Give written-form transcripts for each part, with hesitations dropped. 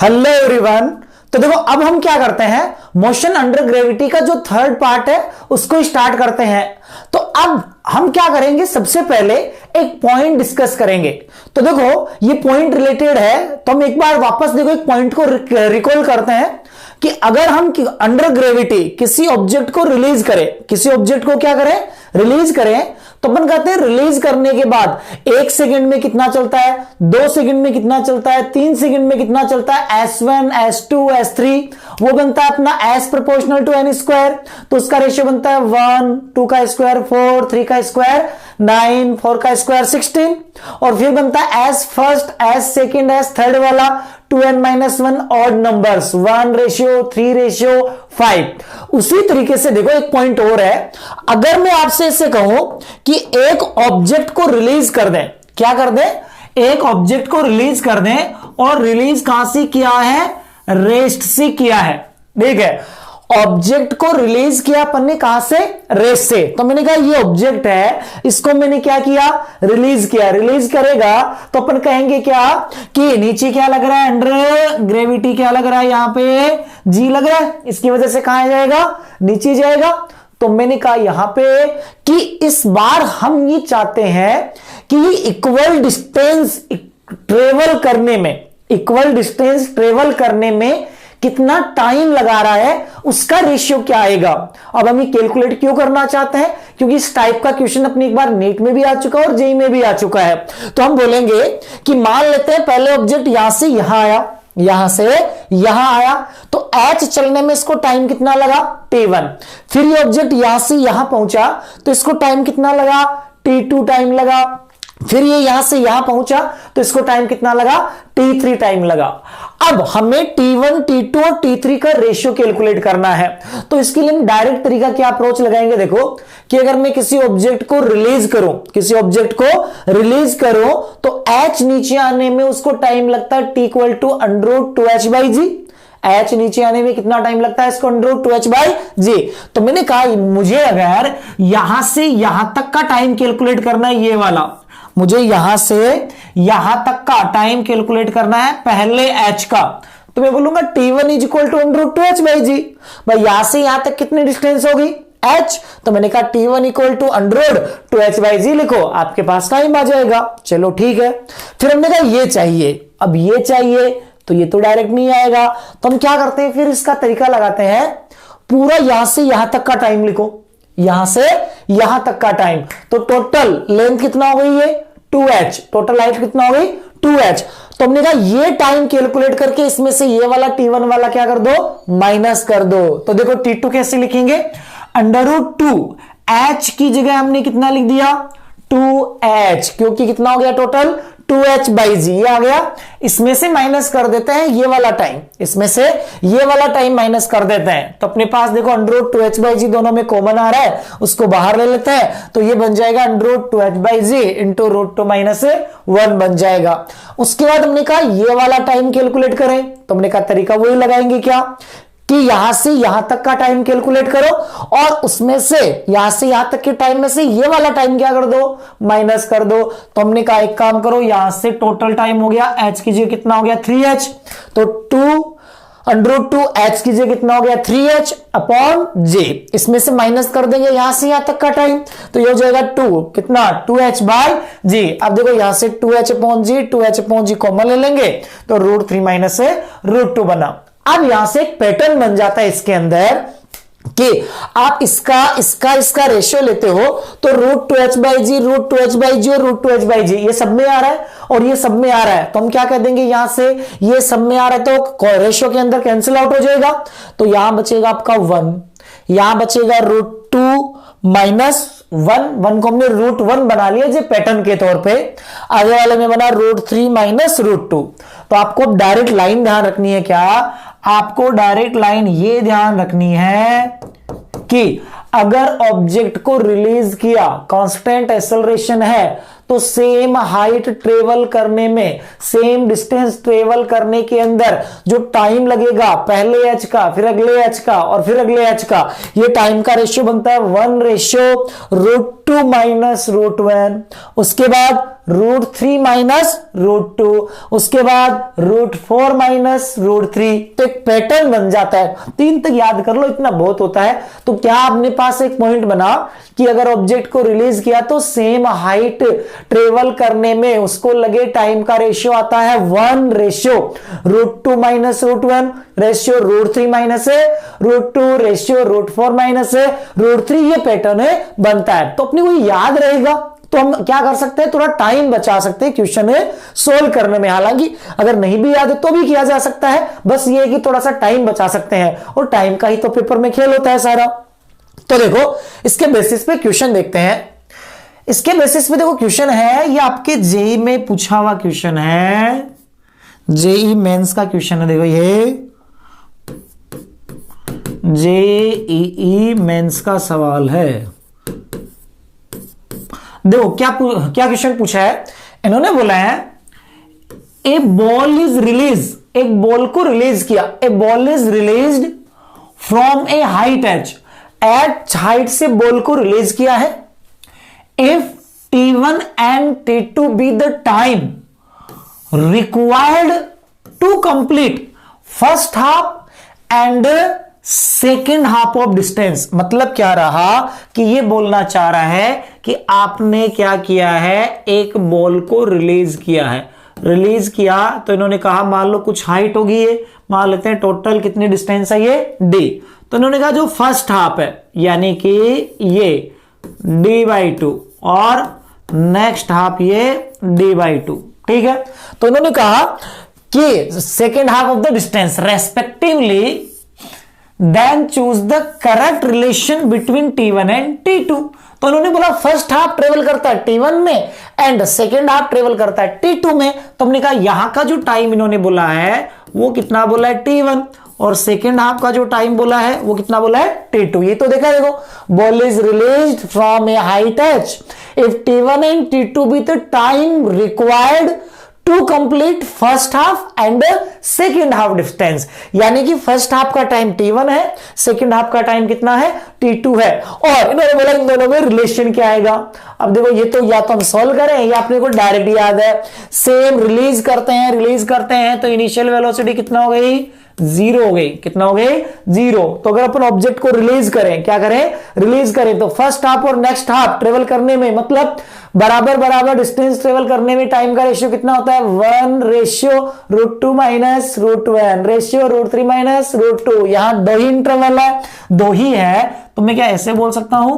Hello everyone. तो देखो अब हम क्या करते हैं, मोशन अंडर ग्रेविटी का जो थर्ड पार्ट है उसको स्टार्ट करते हैं। तो अब हम क्या करेंगे, सबसे पहले एक पॉइंट डिस्कस करेंगे। तो देखो ये पॉइंट रिलेटेड है, तो हम एक बार वापस देखो एक पॉइंट को रिकॉल करते हैं कि अगर हम अंडर ग्रेविटी किसी ऑब्जेक्ट को रिलीज करें, किसी ऑब्जेक्ट को क्या करें, रिलीज करें, तो अपन कहते हैं रिलीज करने के बाद 1 सेकंड में कितना चलता है, 2 सेकंड में कितना चलता है, 3 सेकंड में कितना चलता है, S1 S2 S3 वो बनता है अपना S proportional to n square. तो उसका रेशियो बनता है 1 2 का स्क्वायर 4 3 का स्क्वायर 9 4 का स्क्वायर 16 और फिर बनता है S first S second S third वाला 2n-1 ऑड नंबर्स 1:3:5। उसी तरीके से देखो एक पॉइंट और है, अगर मैं आपसे इसे कहूं कि एक ऑब्जेक्ट को रिलीज कर दें, क्या कर दें, एक ऑब्जेक्ट को रिलीज कर दें और रिलीज कहां से किया है, रेस्ट से किया है। ठीक है, ऑब्जेक्ट को रिलीज किया अपन ने कहां से, रेस्ट से। तो मैंने कहा ये ऑब्जेक्ट है, इसको मैंने क्या किया, रिलीज किया। रिलीज करेगा तो अपन कहेंगे क्या कि नीचे क्या लग रहा है, अंडर ग्रेविटी क्या लग रहा है, यहां पे जी लग रहा है, इसकी वजह से कहां जाएगा, नीचे जाएगा। तो मैंने कहा यहां पे कि इस बार हम ये चाहते हैं कि ये इक्वल डिस्टेंस ट्रेवल करने में, इक्वल डिस्टेंस ट्रेवल करने में कितना टाइम लगा रहा है, उसका रेशियो क्या आएगा। अब हम ये कैलकुलेट क्यों करना चाहते हैं, क्योंकि इस टाइप का क्वेश्चन अपनी एक बार नीट में भी आ चुका है और जेईई में भी आ चुका है। तो हम बोलेंगे कि मान लेते हैं पहले ऑब्जेक्ट यहां से यहां आया, यहां से यहां आया, तो h चलने में इसको टाइम कितना लगा, t1। फिर ये ऑब्जेक्ट यहां से यहां पहुंचा तो इसको टाइम कितना लगा, t2 टाइम लगा। फिर ये यहां से यहां पहुंचा तो इसको टाइम कितना लगा, t3 टाइम लगा। अब हमें t1 t2 और t3 का रेशियो कैलकुलेट करना है। तो इसके लिए हम डायरेक्ट तरीका क्या अप्रोच लगाएंगे, देखो कि अगर मैं किसी ऑब्जेक्ट को रिलीज करूं, किसी ऑब्जेक्ट को रिलीज करूं तो h नीचे आने में उसको टाइम लगता है t = √2h/g। h नीचे आने में कितना टाइम लगता है, इसको √2h/g। तो मैंने कहा मुझे अगर यहां से यहां तक का टाइम कैलकुलेट करना है, ये वाला मुझे यहां से यहां तक का टाइम कैलकुलेट करना है पहले h का, तो मैं बोलूंगा t1 = √2h/g। भाई यहां से यहां तक कितनी डिस्टेंस होगी, h। तो मैंने कहा t1 = √2h/g लिखो, आपके पास टाइम आ जाएगा। चलो ठीक है, फिर हमने कहा ये चाहिए, अब ये चाहिए तो ये तो डायरेक्ट नहीं आएगा। तो हम क्या करते हैं, फिर इसका तरीका लगाते हैं, पूरा यहां से यहां तक का टाइम लिखो, यहां से यहां तक का टाइम। तो टोटल लेंथ कितना हो गई, ये 2h, टोटल हाइट कितना हो गई 2h। तो हमने कहा ये टाइम कैलकुलेट करके इसमें से ये वाला t1 वाला क्या कर दो, माइनस कर दो। तो देखो t2 कैसे लिखेंगे, √2h की जगह हमने कितना लिख दिया, 2h, क्योंकि कितना हो गया टोटल 2h/g, ये आ गया। इसमें से माइनस कर देते हैं ये वाला टाइम, इसमें से ये वाला टाइम माइनस कर देते हैं। तो अपने पास देखो √2h/g दोनों में कॉमन आ रहा है, उसको बाहर ले लेते हैं, तो ये बन जाएगा √2h/g × √2 - 1 बन जाएगा। उसके बाद हमने कहा ये वाला टाइम कैलकुलेट करें, तो हमने कहा तरीका वही लगाएंगे क्या कि यहां से यहां तक का टाइम कैलकुलेट करो और उसमें से यहां से यहां तक के टाइम में से ये वाला टाइम क्या कर दो, माइनस कर दो। तो हमने कहा एक काम करो, यहां से टोटल टाइम हो गया h की जगह कितना हो गया 3h, तो 2 √2h की जगह कितना हो गया 3h/g। इसमें से माइनस कर देंगे यहां से यहां तक का टाइम, तो ये हो जाएगा 2 कितना 2h/g। अब देखो यहां से 2h/g कॉमन ले लेंगे तो √3 - √2 बना। अब यहां से एक पैटर्न बन जाता है इसके अंदर कि आप इसका रेशियो लेते हो तो √2h/g और √2h/g ये सब में आ रहा है और ये सब में आ रहा है, तो हम क्या कह देंगे, यहां से ये सब में आ रहा है तो रेशियो के अंदर कैंसिल आउट हो जाएगा। तो यहां बचेगा आपका 1, यहां बचेगा √2 - 1 को हमने √1 बना लिया जो पैटर्न के तौर पे। आगे वाले में बना √3 - √2। तो आपको डायरेक्ट लाइन ध्यान रखनी है, क्या आपको डायरेक्ट लाइन ये ध्यान रखनी है कि अगर ऑब्जेक्ट को रिलीज किया, कांस्टेंट एक्सेलरेशन है, तो सेम हाइट ट्रेवल करने में, सेम डिस्टेंस ट्रेवल करने के अंदर जो टाइम लगेगा, पहले h का, फिर अगले h का और फिर अगले h का, ये टाइम का रेशियो बनता है 1:√2 - √1। उसके बाद √3 माइनस √2, उसके बाद √4 माइनस √3। तो एक पैटर्न बन जाता है। 3 तक याद कर लो, इतना बहुत होता है। तो क्या अपने पास एक पॉइंट बना कि अगर ऑब्जेक्ट को रिलीज किया तो सेम हाइट ट्रेवल करने में उसको लगे टाइम का रेशियो आता है 1 ratio √2 minus √1 ratio √3 minus √2 ratio √4 minus √3। ये पैटर्न बनता है। तो अपने को याद रहेगा तो हम क्या कर सकते हैं, थोड़ा टाइम बचा सकते हैं क्वेश्चन सोल्व करने में। हालांकि अगर नहीं भी याद है तो भी किया जा सकता है, बस ये है कि थोड़ा सा टाइम बचा सकते हैं, और टाइम का ही तो पेपर में खेल होता है सारा। तो देखो इसके बेसिस पे क्वेश्चन देखते हैं। इसके बेसिस पे देखो क्वेश्चन है, ये आपके जेई में पूछा हुआ क्वेश्चन है, जेई मेंस का क्वेश्चन है। देखो ये जेईई मेंस का सवाल है। देखो क्या क्वेश्चन पूछा है, इन्होंने बोला है ए बॉल इज रिलीज, एक बॉल को रिलीज किया, a ball is released from a height at height से बॉल को रिलीज किया है। If T1 and T2 be the time required to complete first half and second half of distance. मतलब क्या रहा कि ये बोलना चाह रहा है कि आपने क्या किया है, एक बॉल को रिलीज किया है। रिलीज किया तो इन्होंने कहा मान लो कुछ हाइट होगी, ये मान लेते हैं टोटल कितनी डिस्टेंस है, ये d। तो इन्होंने कहा जो फर्स्ट हाफ है यानी कि ये d/2 और नेक्स्ट हाफ ये d/2, ठीक है। तो इन्होंने कहा कि second half of the distance respectively then choose the correct relation between T1 and T2। तो उन्होंने बोला फर्स्ट हाफ ट्रेवल करता है T1 में एंड सेकेंड हाफ ट्रेवल करता है T2 में। तो हमने कहा यहां का जो टाइम इन्होंने बोला है वो कितना बोला है, T1, और सेकेंड हाफ का जो टाइम बोला है वो कितना बोला है, T2। ये तो देखा, देखो ball is released from a height h if T1 and T2 be the time required to complete first half and second half distance. यानी कि फर्स्ट हाफ का टाइम T1 है, सेकेंड हाफ का टाइम कितना है, T2 है। और इन्होंने बोला इन दोनों में रिलेशन क्या आएगा। अब देखो ये तो या तो हम सॉल्व करें या अपने को डायरेक्ट याद है। सेम रिलीज करते हैं तो इनिशियल वेलोसिटी कितना हो गई, 0 हो गई। कितना हो गई, 0। तो अगर अपन ऑब्जेक्ट को रिलीज करें, क्या करें, रिलीज करें, तो फर्स्ट हाफ और नेक्स्ट हाफ ट्रेवल करने में, मतलब बराबर डिस्टेंस ट्रेवल करने में टाइम का रेशियो कितना होता है, 1 रेशियो √2 माइनस √1 रेशियो √3 माइनस √2। यहां 2 ही इंटरवल है, 2 ही है, तो मैं क्या ऐसे बोल सकता हूं,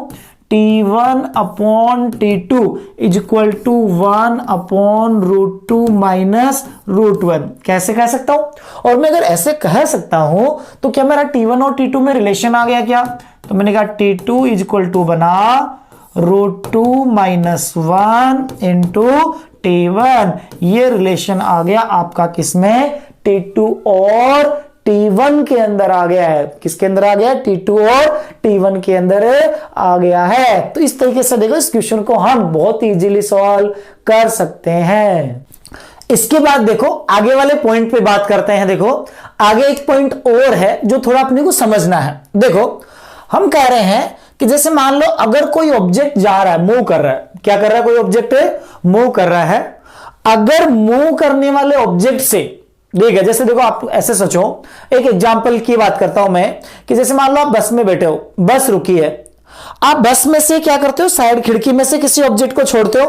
T1/T2 is equal to 1/√2 minus √1। कैसे कह सकता हूं, और मैं अगर ऐसे कह सकता हूं तो क्या मेरा T1 और T2 में रिलेशन आ गया क्या। तो मैंने कहा T2 इज इक्वल टू बना √2 माइनस 1 इंटू T1। ये रिलेशन आ गया आपका किसमें, T2 और T1 के अंदर आ गया है। किसके अंदर आ गया, T2 और T1 के अंदर आ गया है। तो इस तरीके से देखो इस क्वेश्चन को हम बहुत इजीली सॉल्व कर सकते हैं। इसके बाद देखो आगे वाले पॉइंट पे बात करते हैं। देखो आगे एक पॉइंट और है जो थोड़ा अपने को समझना है। देखो हम कह रहे हैं कि जैसे मान लो अगर कोई ऑब्जेक्ट जा रहा है, मूव कर रहा है, क्या कर रहा है, कोई ऑब्जेक्ट मूव कर रहा है। अगर मूव करने वाले ऑब्जेक्ट से, ठीक है, जैसे देखो आप ऐसे सोचो, एक एग्जांपल की बात करता हूं मैं कि जैसे मान लो आप बस में बैठे हो, बस रुकी है, आप बस में से क्या करते हो, साइड खिड़की में से किसी ऑब्जेक्ट को छोड़ते हो,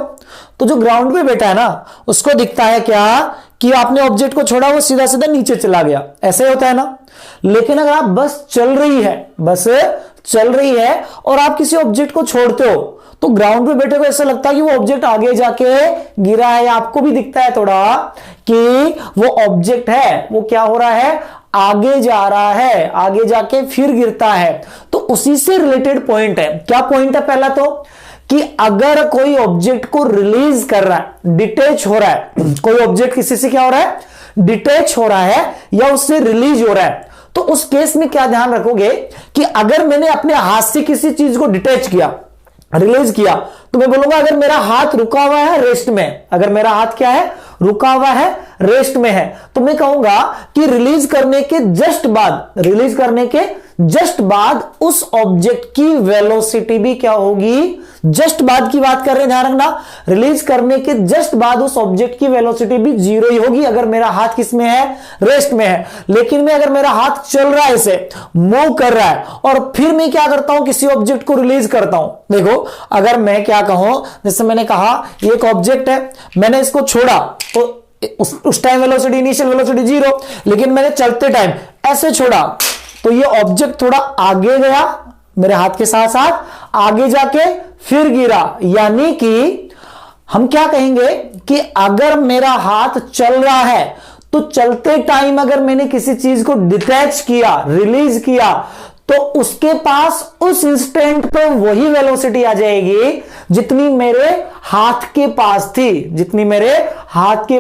तो जो ग्राउंड पे बैठा है ना उसको दिखता है क्या कि आपने ऑब्जेक्ट को छोड़ा, वो सीधा सीधा नीचे चला गया। ऐसे होता है ना। लेकिन अगर आप बस चल रही है और आप किसी ऑब्जेक्ट को छोड़ते हो तो ग्राउंड पे बैठे को ऐसा लगता है कि वो ऑब्जेक्ट आगे जाके गिरा है। आपको भी दिखता है थोड़ा कि वो ऑब्जेक्ट है वो क्या हो रहा है, आगे जा रहा है, आगे जाके फिर गिरता है। तो उसी से रिलेटेड पॉइंट है। क्या पॉइंट है, पहला तो कि अगर कोई ऑब्जेक्ट को रिलीज कर रहा है, डिटैच हो रहा है, कोई ऑब्जेक्ट किसी से क्या हो रहा है, डिटैच हो रहा है या उससे रिलीज हो रहा है, तो उस केस में क्या ध्यान रखोगे कि अगर मैंने अपने हाथ से किसी चीज को डिटैच किया, रिलीज किया, तो मैं बोलूंगा अगर मेरा हाथ रुका हुआ है रेस्ट में, अगर मेरा हाथ क्या है, रुका हुआ है रेस्ट में है, तो मैं कहूंगा कि रिलीज करने के जस्ट बाद उस ऑब्जेक्ट की वेलोसिटी भी क्या होगी, जस्ट बाद की बात कर रहे हैं, ध्यान रखना, रिलीज करने के जस्ट बाद उस ऑब्जेक्ट की वेलोसिटी भी 0 ही होगी अगर मेरा हाथ किस में है, रेस्ट में है। लेकिन मैं अगर मेरा हाथ चल रहा है, इसे मूव कर रहा है, और फिर मैं क्या करता हूं, किसी ऑब्जेक्ट को रिलीज करता हूं। देखो अगर मैं क्या कहूं, जैसे मैंने कहा ये एक ऑब्जेक्ट है, मैंने इसको छोड़ा तो उस टाइम वेलोसिटी, इनिशियल वेलोसिटी 0, लेकिन मैंने चलते टाइम ऐसे छोड़ा तो ये ऑब्जेक्ट थोड़ा आगे गया, मेरे हाथ के साथ साथ आगे जाके फिर गिरा। यानी कि हम क्या कहेंगे कि अगर मेरा हाथ चल रहा है तो चलते टाइम अगर मैंने किसी चीज को डिटैच किया, रिलीज किया, तो उसके पास उस इंस्टेंट पे वही वेलोसिटी आ जाएगी जितनी मेरे हाथ के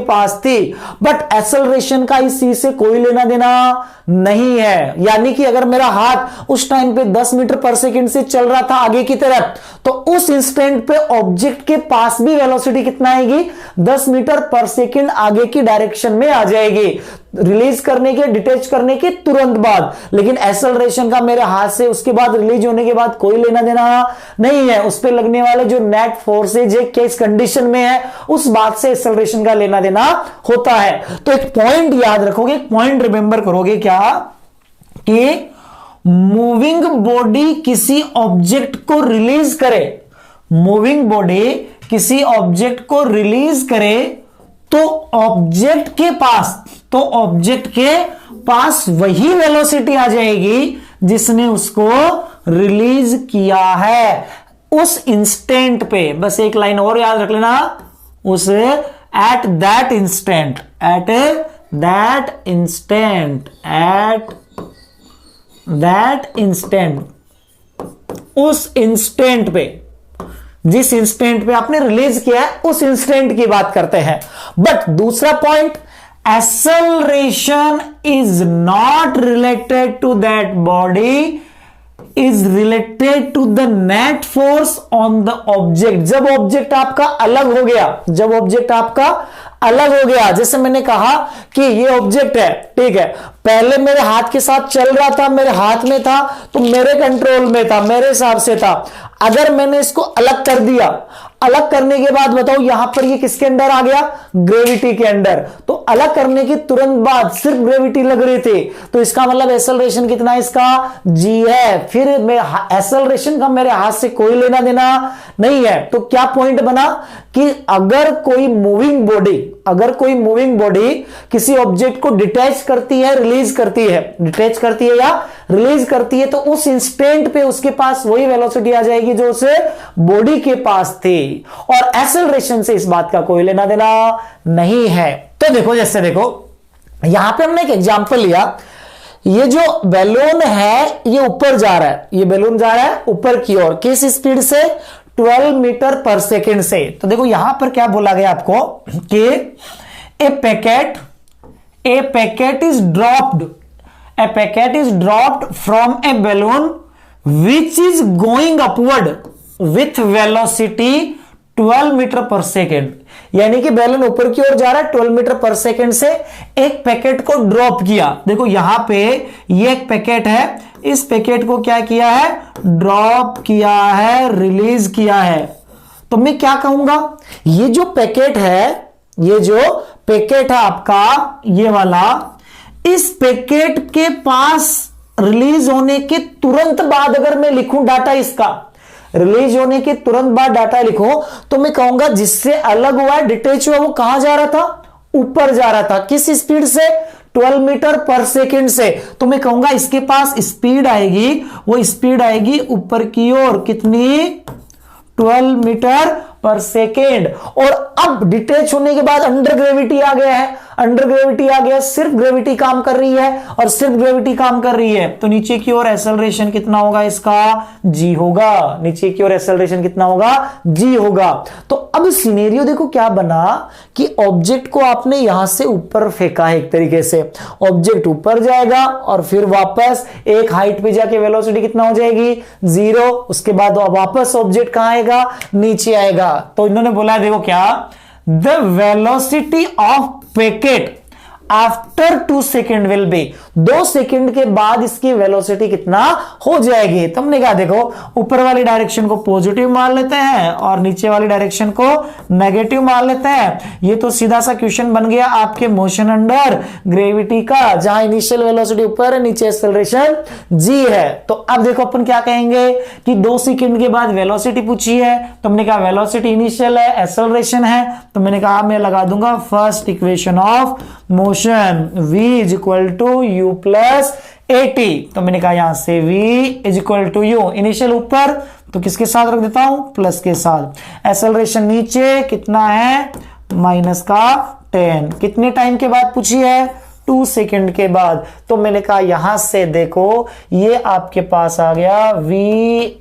पास थी, बट एक्सेलरेशन का इस चीज से कोई लेना देना नहीं है। यानी कि अगर मेरा हाथ उस टाइम पे 10 मीटर पर सेकंड से चल रहा था आगे की तरफ, तो उस इंस्टेंट पे ऑब्जेक्ट के पास भी वेलोसिटी कितना आएगी, 10 मीटर पर सेकंड आगे की डायरेक्शन में आ जाएगी, रिलीज करने के, डिटैच करने के तुरंत बाद। लेकिन एक्सेलरेशन का मेरे हाथ से उसके बाद, रिलीज होने के बाद कोई लेना देना नहीं है। उस पर लगने वाले जो नेट फोर्सेज है किस कंडीशन में है, उस बात से एक्सेलरेशन का लेना देना होता है। तो एक पॉइंट याद रखोगे, एक पॉइंट रिमेंबर करोगे, क्या कि मूविंग बॉडी किसी ऑब्जेक्ट को रिलीज करे, मूविंग बॉडी किसी ऑब्जेक्ट को रिलीज करे तो ऑब्जेक्ट के पास वही वेलोसिटी आ जाएगी जिसने उसको रिलीज किया है उस इंस्टेंट पे। बस एक लाइन और याद रख लेना, उस एट दैट इंस्टेंट, उस इंस्टेंट पे, जिस इंस्टेंट पे आपने रिलीज किया है उस इंस्टेंट की बात करते हैं। बट दूसरा point, acceleration is not related to that body, is related to the net force on the object। जब ऑब्जेक्ट आपका अलग हो गया, जैसे मैंने कहा कि ये ऑब्जेक्ट है, ठीक है, पहले मेरे हाथ के साथ चल रहा था, मेरे हाथ में था, तो मेरे कंट्रोल में था, मेरे हिसाब से था। अगर मैंने इसको अलग कर दिया, अलग करने के बाद बताओ यहां पर ये किसके अंडर आ गया, ग्रेविटी के अंडर। तो अलग करने के तुरंत बाद सिर्फ ग्रेविटी लग रही थी, तो इसका मतलब एक्सेलरेशन कितना है, इसका जी है। फिर एक्सेलरेशन का मेरे हाथ से कोई लेना देना नहीं है। तो क्या पॉइंट बना कि अगर कोई मूविंग बॉडी किसी ऑब्जेक्ट को डिटैच करती है, रिलीज करती है, डिटैच करती है या रिलीज करती है, तो उस इंस्टेंट पे उसके पास वही वेलोसिटी आ जाएगी जो उसे बॉडी के पास थी, और एक्सेलरेशन से इस बात का कोई लेना देना नहीं है। तो देखो, जैसे देखो यहां पे हमने एक एग्जांपल लिया, ये जो बैलून है ये ऊपर जा रहा है, ये बैलून जा रहा है ऊपर की ओर, किस स्पीड से, 12 मीटर पर सेकेंड से। तो देखो यहां पर क्या बोला गया आपको कि a packet is dropped from a balloon which is going upward with velocity 12 metre पर सेकेंड। यानी कि बैलून ऊपर की ओर जा रहा है, 12 मीटर पर सेकेंड से एक पैकेट को ड्रॉप किया। देखो यहां पे ये एक पैकेट है, इस पैकेट को क्या किया है, ड्रॉप किया है, रिलीज किया है। तो मैं क्या कहूंगा, ये जो पैकेट है आपका ये वाला, इस पैकेट के पास रिलीज होने के तुरंत बाद अगर मैं लिखूं डाटा, इसका रिलीज होने के तुरंत बाद डाटा लिखूं, तो मैं कहूंगा जिससे अलग हुआ है, डिटैच हुआ, वो कहां जा रहा था, ऊपर जा रहा था। किस स्पीड से, 12 मीटर पर सेकेंड से। तो मैं कहूंगा इसके पास स्पीड आएगी, वो स्पीड आएगी ऊपर की ओर, कितनी, 12 मीटर पर सेकेंड। और अब डिटैच होने के बाद अंडर ग्रेविटी आ गया है, सिर्फ ग्रेविटी काम कर रही है, और सिर्फ ग्रेविटी काम कर रही है, तो नीचे की ओर एक्सेलरेशन कितना होगा, इसका जी होगा, नीचे की ओर एक्सेलरेशन कितना होगा, जी होगा। तो अब सिनेरियो देखो क्या बना कि ऑब्जेक्ट को आपने यहां से ऊपर फेंका है, एक तरीके से ऑब्जेक्ट ऊपर जाएगा और फिर वापस एक हाइट पे जाके वेलोसिटी कितना हो जाएगी, 0। उसके बाद वापस ऑब्जेक्ट कहां आएगा, नीचे आएगा। तो इन्होंने बोला देखो क्या, the velocity of packet after 2 second will be, 2 second के बाद इसकी वेलोसिटी कितना हो जाएगी। तो हमने कहा देखो ऊपर वाली डायरेक्शन को पॉजिटिव मान लेते हैं और नीचे वाली डायरेक्शन को नेगेटिव मान लेते हैं। ये तो सीधा सा क्वेश्चन बन गया आपके मोशन अंडर ग्रेविटी का, जहां इनिशियल वेलोसिटी ऊपर है, नीचे एक्सेलरेशन जी है। तो अब देखो अपन क्या कहेंगे कि 2 सेकेंड के बाद वेलोसिटी पूछी है, तो हमने कहा वेलोसिटी इनिशियल है, एक्सेलरेशन है, तो मैंने कहा मैं लगा दूंगा first equation of motion v is equal to u plus at। तो मैंने कहा यहां से v is equal to u, initial ऊपर तो किसके साथ रख देता हूं, प्लस के साथ, एक्सेलरेशन नीचे कितना है, माइनस का 10, कितने टाइम के बाद पूछी है, 2 सेकेंड के बाद। तो मैंने कहा यहां से देखो ये आपके पास आ गया v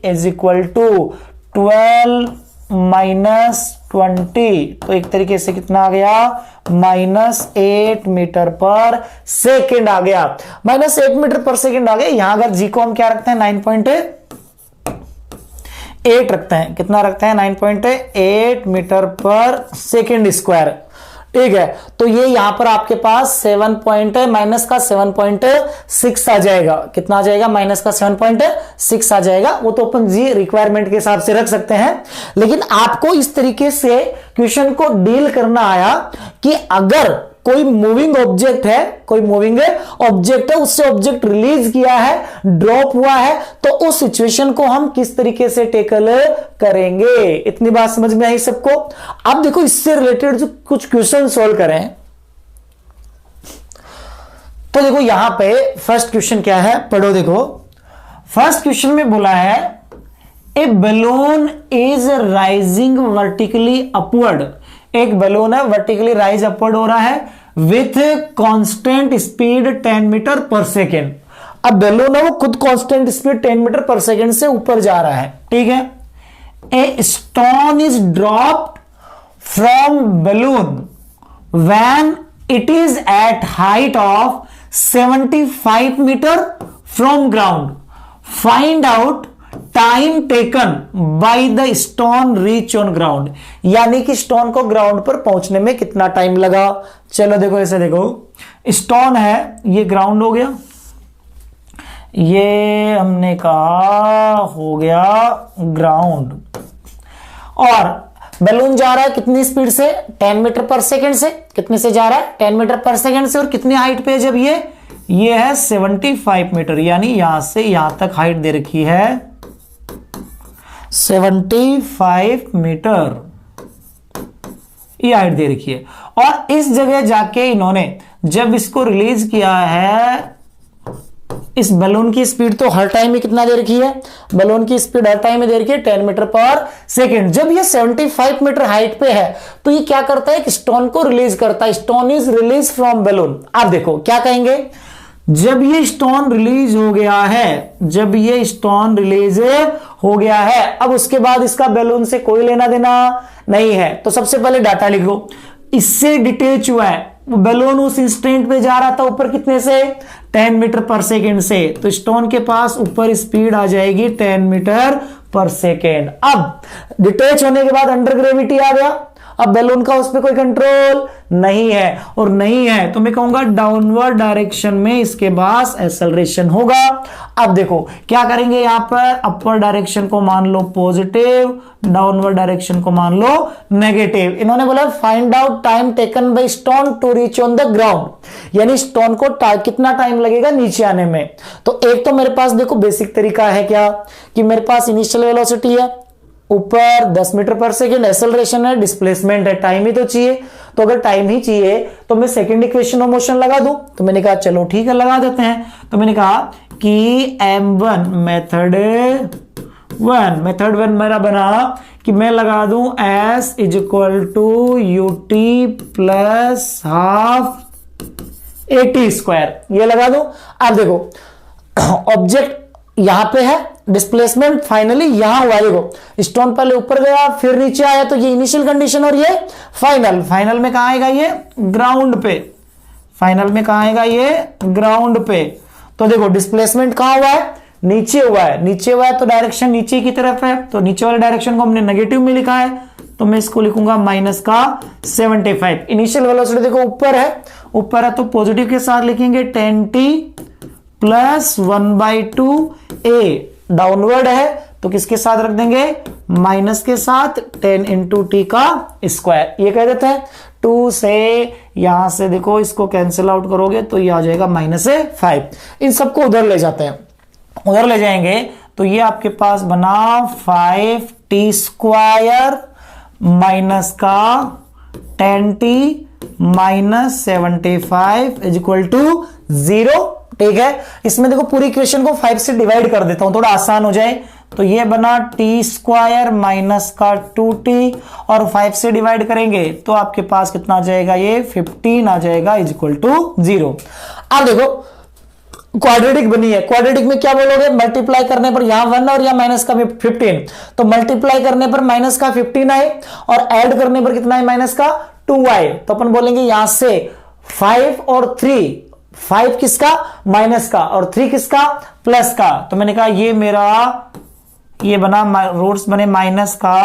is equal to 12 minus 20, तो एक तरीके से कितना आ गया, -8 मीटर पर सेकेंड आ गया, -8 मीटर पर सेकेंड आ गया। यहां अगर जी को हम क्या रखते हैं, 9.8 रखते हैं, कितना रखते हैं, 9.8 मीटर पर सेकेंड स्क्वायर, ठीक है। तो ये यहां पर आपके पास माइनस का 7.6 आ जाएगा, कितना आ जाएगा, माइनस का 7.6 आ जाएगा। वो तो अपन जी रिक्वायरमेंट के हिसाब से रख सकते हैं, लेकिन आपको इस तरीके से क्वेश्चन को डील करना आया कि अगर कोई मूविंग ऑब्जेक्ट है, कोई मूविंग ऑब्जेक्ट है, उससे ऑब्जेक्ट रिलीज किया है, ड्रॉप हुआ है, तो उस सिचुएशन को हम किस तरीके से टेकल करेंगे। इतनी बात समझ में आई सबको। अब देखो इससे रिलेटेड जो कुछ क्वेश्चन सॉल्व करें, तो देखो यहां पे फर्स्ट क्वेश्चन क्या है, पढ़ो देखो। फर्स्ट क्वेश्चन में बोला है a balloon is rising vertically upward, एक बलून है वर्टिकली राइज अपवर्ड हो रहा है विथ कांस्टेंट स्पीड 10 मीटर पर सेकेंड। अब बलून है वो खुद कांस्टेंट स्पीड 10 मीटर पर सेकेंड से ऊपर जा रहा है, ठीक है। A stone is dropped from balloon when it is at height of 75 metre from ground, find out time taken by the stone reach on ground, यानी कि स्टोन को ग्राउंड पर पहुंचने में कितना टाइम लगा। चलो देखो ऐसे देखो, स्टोन है ये ग्राउंड हो गया, ये हमने कहा हो गया ग्राउंड, और बैलून जा रहा है कितनी स्पीड से, 10 मीटर पर सेकेंड से, कितने से जा रहा है, 10 मीटर पर सेकेंड से, और कितनी हाइट पे जब ये है 75 मीटर, यानी यहां से यहां तक हाइट दे रखी है 75 मीटर, ये हाइट दे रखी है। और इस जगह जाके इन्होंने जब इसको रिलीज किया है, इस बलून की स्पीड तो हर टाइम में कितना दे रखी है, बलून की स्पीड हर टाइम में दे रखी है 10 मीटर पर सेकेंड। जब ये 75 मीटर हाइट पे है तो ये क्या करता है, स्टोन को रिलीज करता है, stone is release from balloon. आप देखो क्या कहेंगे, जब ये स्टोन रिलीज हो गया है, जब ये स्टोन रिलीज हो गया है, अब उसके बाद इसका बैलून से कोई लेना देना नहीं है। तो सबसे पहले डाटा लिखो, इससे डिटेच हुआ है, बैलून उस इंस्टेंट पे जा रहा था ऊपर कितने से, 10 मीटर पर सेकेंड से, तो स्टोन के पास ऊपर स्पीड आ जाएगी 10 मीटर पर सेकेंड। अब डिटेच होने के बाद अंडर ग्रेविटी आ गया, अब बैलून का उस पर कोई कंट्रोल नहीं है, और नहीं है तो मैं कहूंगा डाउनवर्ड डायरेक्शन में इसके पास एक्सेलरेशन होगा। अब देखो क्या करेंगे, यहां पर अपर डायरेक्शन को मान लो पॉजिटिव, डाउनवर्ड डायरेक्शन को मान लो नेगेटिव। इन्होंने बोला find out time taken by stone to reach on the ground, यानी स्टोन को कितना टाइम लगेगा नीचे आने में। तो एक तो मेरे पास देखो बेसिक तरीका है क्या, कि मेरे पास इनिशियल वेलोसिटी है ऊपर 10 मीटर पर सेकेंड, एक्सेलरेशन है, डिस्प्लेसमेंट है, टाइम ही तो चाहिए। तो अगर टाइम ही चाहिए तो मैं सेकंड इक्वेशन ऑफ मोशन लगा दूं, तो मैंने कहा चलो ठीक है लगा देते हैं। तो मैंने कहा कि m1 मेथड वन मेरा बना कि मैं लगा दूं s is equal to ut plus half at square, ये लगा दूं। अब देखो ऑब्जेक्ट यहां पे है, डिस्प्लेसमेंट फाइनली यहां हुआ, देखो स्टोन पहले ऊपर गया फिर नीचे आया, तो ये इनिशियल कंडीशन और ये फाइनल में कहां आएगा, ये ग्राउंड पे, फाइनल में कहां आएगा, ये ग्राउंड पे। तो देखो डिस्प्लेसमेंट कहां हुआ है, नीचे हुआ है, नीचे हुआ है तो डायरेक्शन नीचे की तरफ है, तो नीचे वाले डायरेक्शन को हमने नेगेटिव में लिखा है, तो तो मैं इसको लिखूंगा माइनस का 75। इनिशियल वेलोसिटी देखो ऊपर है तो पॉजिटिव के साथ लिखेंगे 10t प्लस 1/2 ए, डाउनवर्ड है तो किसके साथ रख देंगे, माइनस के साथ 10 इंटू टी का स्क्वायर, ये कह देते हैं 2 से यहां से देखो इसको कैंसिल आउट करोगे तो ये आ जाएगा -5। इन सबको उधर ले जाते हैं, उधर ले जाएंगे तो ये आपके पास बना 5t स्क्वायर माइनस का 10t minus 75 is equal to 0। ठीक है, इसमें देखो पूरी इक्वेशन को 5 से डिवाइड कर देता हूं थोड़ा आसान हो जाए, तो ये बना t स्क्वायर माइनस का 2t और 5 से डिवाइड करेंगे तो आपके पास कितना आ जाएगा, ये 15 आ जाएगा इज इक्वल टू 0। अब देखो क्वाड्रेटिक बनी है, क्वाड्रेटिक में क्या बोलोगे, मल्टीप्लाई करने पर यहां 1 और यहां माइनस का 15, तो मल्टीप्लाई करने पर माइनस का 15 आए और ऐड करने पर कितना है, माइनस का 2 आए, तो अपन बोलेंगे यहां से 5 और 3, 5 किसका, माइनस का, और 3 किसका, प्लस का, तो मैंने कहा ये मेरा ये बना रूट्स बने माइनस का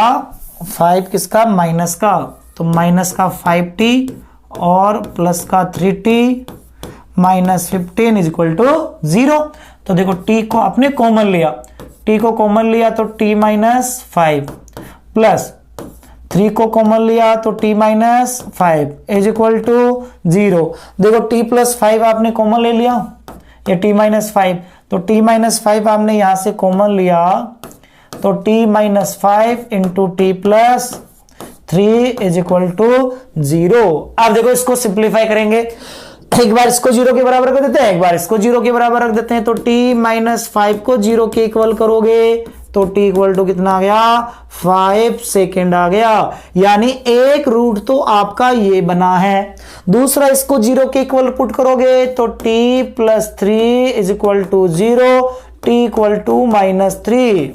5 किसका, माइनस का, तो माइनस का 5t और प्लस का 3t minus 15 is equal to 0। तो देखो t को आपने कॉमन लिया, t को कॉमन लिया तो t माइनस 5 प्लस 3 को कॉमन लिया तो t minus 5 is equal to 0। देखो t प्लस 5 आपने कॉमन ले लिया, ये t माइनस 5, तो t माइनस 5 आपने यहां से कॉमन लिया तो t minus 5 into t plus 3 is equal to 0। अब देखो इसको सिंप्लीफाई करेंगे, एक बार इसको 0 के बराबर कर देते हैं, एक बार इसको 0 के बराबर रख देते हैं, तो t माइनस 5 को 0 के इक्वल करोगे तो t इक्वल टू कितना आ गया, 5 सेकेंड आ गया, यानी एक रूट तो आपका ये बना है। दूसरा इसको 0 के इक्वल पुट करोगे तो t plus 3 is equal to 0, t equal to -3,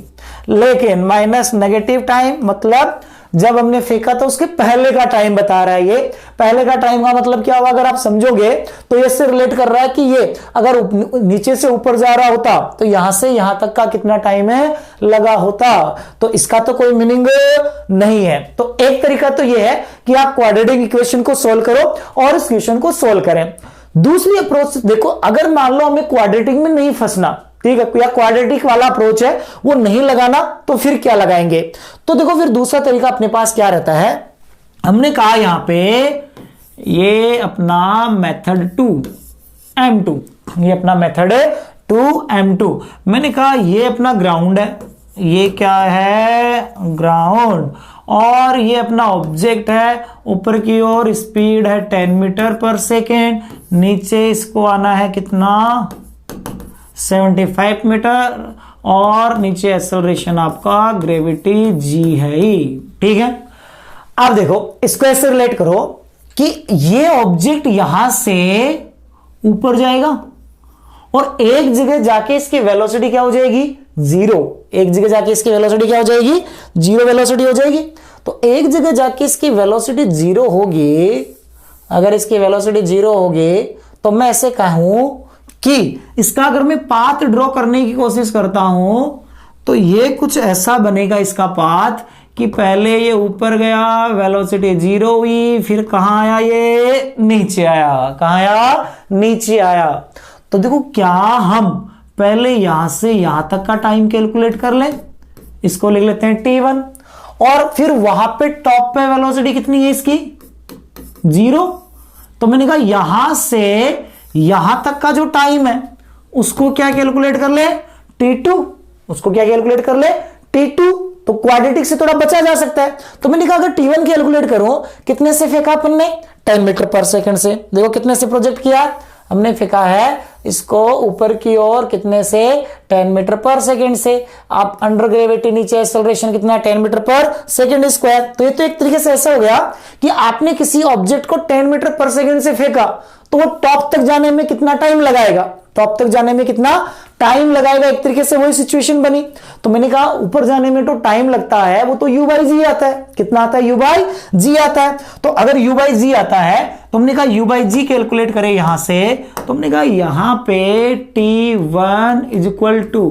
लेकिन माइनस नेगेटिव टाइम मतलब जब हमने फेंका तो उसके पहले का टाइम बता रहा है, ये पहले का टाइम का मतलब क्या हुआ, अगर आप समझोगे तो ये इससे रिलेट कर रहा है कि ये अगर नीचे से ऊपर जा रहा होता तो यहां से यहां तक का कितना टाइम है लगा होता, तो इसका तो कोई मीनिंग नहीं है। तो एक तरीका तो ये है कि आप क्वाड्रेटिक इक्वेशन को सोल्व करो और इस इक्वेशन को सोल्व करें। दूसरी अप्रोच देखो, अगर मान लो हमें क्वाड्रेटिक में नहीं फंसना, ठीक है, या क्वाड्रेटिक वाला अप्रोच है वो नहीं लगाना, तो फिर क्या लगाएंगे, तो देखो फिर दूसरा तरीका अपने पास क्या रहता है, हमने कहा यहां पे ये अपना मेथड 2m2, ये अपना मेथड 2m2, मैंने कहा ये अपना ग्राउंड है, ये क्या है, ग्राउंड, और ये अपना ऑब्जेक्ट है, ऊपर की ओर स्पीड है 10 मीटर पर सेकेंड, नीचे इसको आना है कितना 75 मीटर, और नीचे एक्सेलरेशन आपका ग्रेविटी g है ही, ठीक है। अब देखो इसको ऐसे रिलेट करो कि ये ऑब्जेक्ट यहां से ऊपर जाएगा और एक जगह जाके इसकी वेलोसिटी क्या हो जाएगी, 0, एक जगह जाके इसकी वेलोसिटी क्या हो जाएगी, 0 वेलोसिटी हो जाएगी। तो एक जगह जाके इसकी वेलोसिटी 0 होगी, अगर इसकी वेलोसिटी 0 होगी तो मैं ऐसे कहूं कि इसका अगर मैं पाथ ड्रॉ करने की कोशिश करता हूं तो ये कुछ ऐसा बनेगा इसका पाथ कि पहले ये ऊपर गया, वेलोसिटी 0 हुई, फिर कहां आया, ये नीचे आया, कहां आया, नीचे आया। तो देखो क्या हम पहले यहां से यहां तक का टाइम कैलकुलेट कर लें, इसको लिख लेते हैं t1, और फिर वहां पे टॉप पे वेलोसिटी कितनी है इसकी, 0, तो मैंने कहा यहां से यहां तक का जो टाइम है उसको क्या कैलकुलेट कर ले, t2, उसको क्या कैलकुलेट कर ले, t2, तो क्वाड्रेटिक से थोड़ा बचा जा सकता है। तो मैंने कहा अगर t1 कैलकुलेट करो, कितने से फेंका अपन ने, 10 मीटर पर सेकंड से, देखो कितने से प्रोजेक्ट किया हमने, फेंका है इसको ऊपर की ओर कितने से, 10 मीटर पर सेकंड से। आप अंडर ग्रेविटी नीचे एक्सेलरेशन कितना है, 10 मीटर पर सेकंड स्क्वायर। तो ये तो एक तरीके से ऐसा हो गया कि आपने किसी ऑब्जेक्ट को 10 मीटर पर सेकंड से फेंका तो वो टॉप तक जाने में कितना टाइम लगाएगा, टॉप तक जाने में कितना टाइम लगाएगा, एक तरीके से वही सिचुएशन बनी। तो मैंने कहा ऊपर जाने में तो टाइम लगता है, वो तो u बाई जी आता है, कितना आता है, u बाई जी आता है। तो अगर u बाई जी आता है तो हमने कहा u बाई जी कैलकुलेट करें यहां से, तो हमने कहा यहां पे t1 is equal to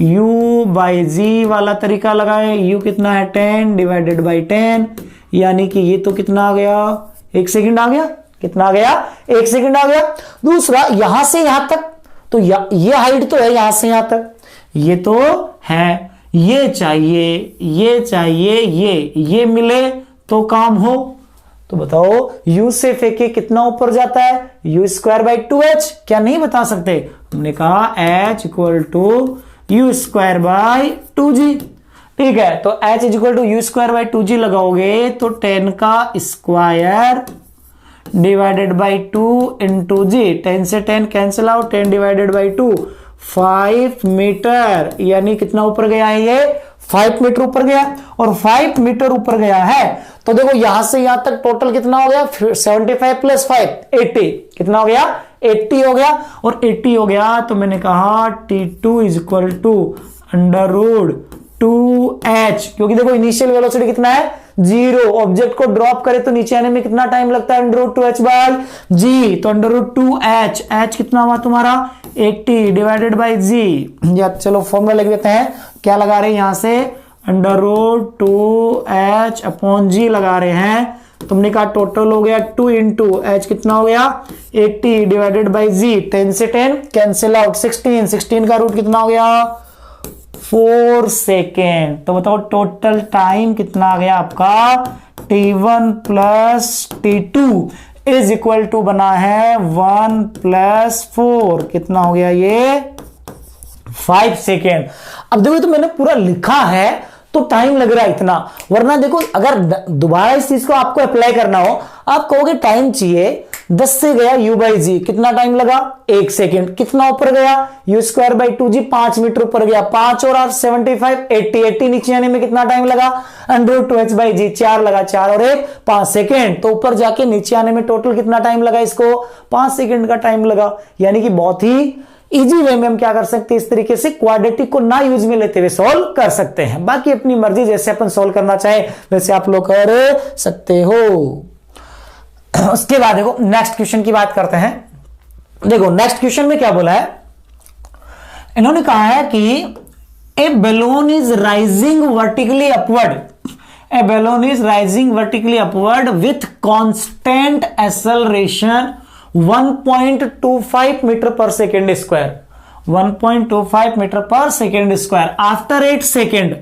u by g वाला तरीका लगाए, u कितना है 10 डिवाइडेड बाई 10 यानी कि ये तो कितना आ गया, 1 सेकंड आ गया, कितना आ गया, 1 सेकंड आ गया। दूसरा यहां से यहां तक, तो ये हाइट तो है यहां से यहां तक, ये तो है, ये चाहिए, ये चाहिए, ये मिले तो काम हो। तो बताओ u से फेंके कितना ऊपर जाता है, u²/2h, क्या नहीं बता सकते? हमने कहा h = u²/2g। ठीक है, तो h = u²/2g लगाओगे तो 10 का square divided by 2 into g, 10 से 10 cancel out, 10 divided by 2 5 metre, यानी कितना ऊपर गया है ये, 5 मीटर ऊपर गया। और 5 मीटर ऊपर गया है तो देखो यहां से यहां तक टोटल कितना हो गया, 75 + 5 80, कितना हो गया, 80 हो गया। और 80 हो गया तो मैंने कहा T2 = √2h, क्योंकि देखो इनिशियल वेलोसिटी कितना है, 0, ऑब्जेक्ट को ड्रॉप करे तो नीचे आने में कितना टाइम लगता है, √2h/g, तो √2h, h कितना हुआ तुम्हारा, 80 डिवाइडेड बाई g, या चलो फॉर्मूला लिख देते हैं, क्या लगा रहे हैं यहां से, √2h/g लगा रहे हैं। तुमने कहा टोटल हो गया 2 इंटू h, कितना हो गया, 80 डिवाइडेड बाई g, 10 से 10 कैंसिल आउट, 16 का रूट कितना हो गया, 4 सेकेंड। तो बताओ टोटल टाइम कितना आ गया आपका, T1 + T2 = बना है 1 + 4, कितना हो गया ये, 5 सेकेंड। अब देखो तो मैंने पूरा लिखा है तो टाइम लग रहा है इतना, वरना देखो अगर दोबारा इस चीज को आपको अप्लाई करना हो, आप कहोगे टाइम चाहिए, 10 से गया u/g, कितना टाइम लगा, 1 सेकेंड, कितना ऊपर गया, u²/2g, 5 मीटर ऊपर गया, 5 और 8 75, 80 नीचे आने में कितना टाइम लगा, √2h/g, 4 लगा, 4 और 1 5 सेकेंड, तो ऊपर जाके नीचे आने में टोटल कितना टाइम लगा, इसको 5 सेकेंड का टाइम लगा। यानी कि बहुत ही इजी वे में हम क्या कर सकते हैं, इस तरीके से क्वाड्रेटिक को ना यूज में लेते हुए सॉल्व कर सकते हैं। बाकी अपनी मर्जी, जैसे अपन सॉल्व करना चाहे वैसे आप लोग कर सकते हो। उसके बाद देखो नेक्स्ट क्वेश्चन की बात करते हैं। देखो नेक्स्ट क्वेश्चन में क्या बोला है, इन्होंने कहा है कि a balloon is rising vertically upward, a balloon is rising vertically upward with constant acceleration 1.25 metre पर सेकेंड स्क्वायर, 1.25 मीटर पर second square. After 8 second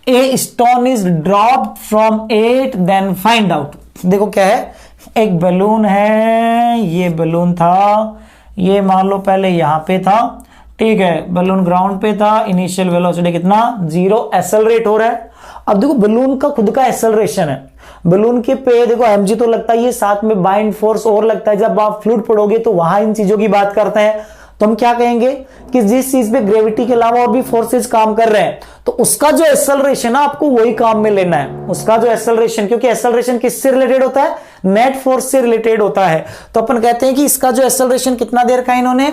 a stone is drop from 8, then find out. देखो क्या है, एक balloon है, ये balloon था, ये मान लो पहले यहां पे था, ठीक है, बलून ग्राउंड पे था, इनिशियल वेलोसिटी कितना, 0, एक्सेलरेट हो रहा है। अब देखो बलून का खुद का एक्सेलरेशन है, बलून के पे देखो mg तो लगता है, ये साथ में बाइंड फोर्स और लगता है। जब आप फ्लूइड पढ़ोगे तो वहां इन चीजों की बात करते हैं, तो हम क्या कहेंगे कि जिस चीज पे ग्रेविटी के अलावा और भी फोर्सेस काम कर रहे हैं तो उसका जो एक्सेलरेशन है आपको वही काम में लेना है, उसका जो एक्सेलरेशन, क्योंकि एक्सेलरेशन किससे रिलेटेड होता है, नेट फोर्स से रिलेटेड होता है। तो अपन कहते हैं कि इसका जो एक्सेलरेशन कितना देर का इन्होंने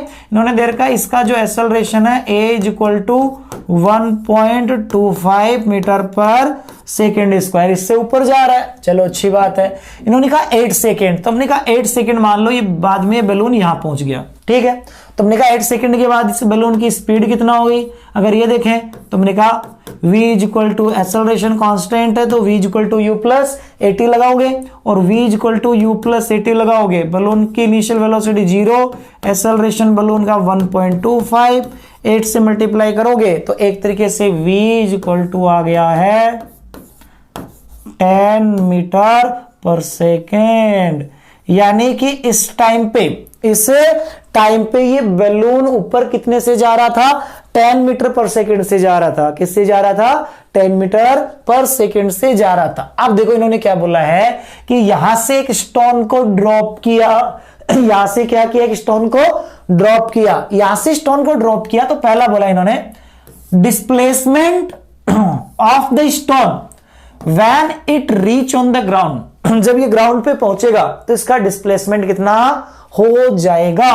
देर का, इसका जो एक्सेलरेशन है a = 1.25 मीटर पर सेकेंड स्क्वायर, इससे ऊपर जा रहा है, चलो अच्छी बात है। इन्होंने कहा 8 सेकेंड, तो हमने कहा 8 सेकेंड मान लो ये बाद में बैलून यहां पहुंच गया, ठीक है, तो हमने कहा 8 सेकेंड के बाद इस बैलून की स्पीड कितना हो गई, अगर ये देखें तो हमने कहा v = एक्सेलरेशन कांस्टेंट है तो v = u + 80 लगाओगे, और v = u + 80 लगाओगे, बलून की इनिशियल वेलोसिटी 0, एक्सेलरेशन बलून का 1.25, 8 से मल्टीप्लाई करोगे तो एक तरीके से v = आ गया है 10 मीटर पर सेकेंड। यानी कि इस टाइम पे ये बैलून ऊपर कितने से जा रहा था, 10 मीटर पर सेकेंड से जा रहा था। किससे जा रहा था, 10 मीटर पर सेकेंड से जा रहा था। अब देखो इन्होंने क्या बोला है कि यहां से एक स्टोन को ड्रॉप किया, यहां से क्या किया, एक स्टोन को ड्रॉप किया, यहां से स्टोन को ड्रॉप किया, तो पहला बोला इन्होंने displacement of the stone when it reach on the ground, जब ये ग्राउंड पे पहुंचेगा तो इसका डिस्प्लेसमेंट कितना हो जाएगा।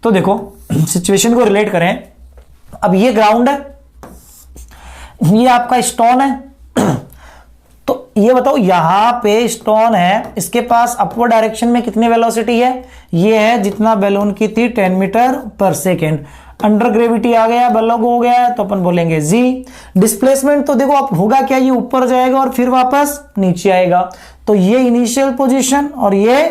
तो देखो सिचुएशन को रिलेट करें, अब ये ग्राउंड है, ये आपका स्टोन है, तो ये बताओ यहां पे स्टोन है, इसके पास अपवर्ड डायरेक्शन में कितनी वेलोसिटी है, ये है जितना बैलून की थी 10 मीटर पर सेकेंड। अंडर ग्रेविटी आ गया, बलक हो गया, तो अपन बोलेंगे जी। डिस्प्लेसमेंट तो देखो अब होगा क्या, ये ऊपर जाएगा और फिर वापस नीचे आएगा, तो ये इनिशियल पोजीशन और ये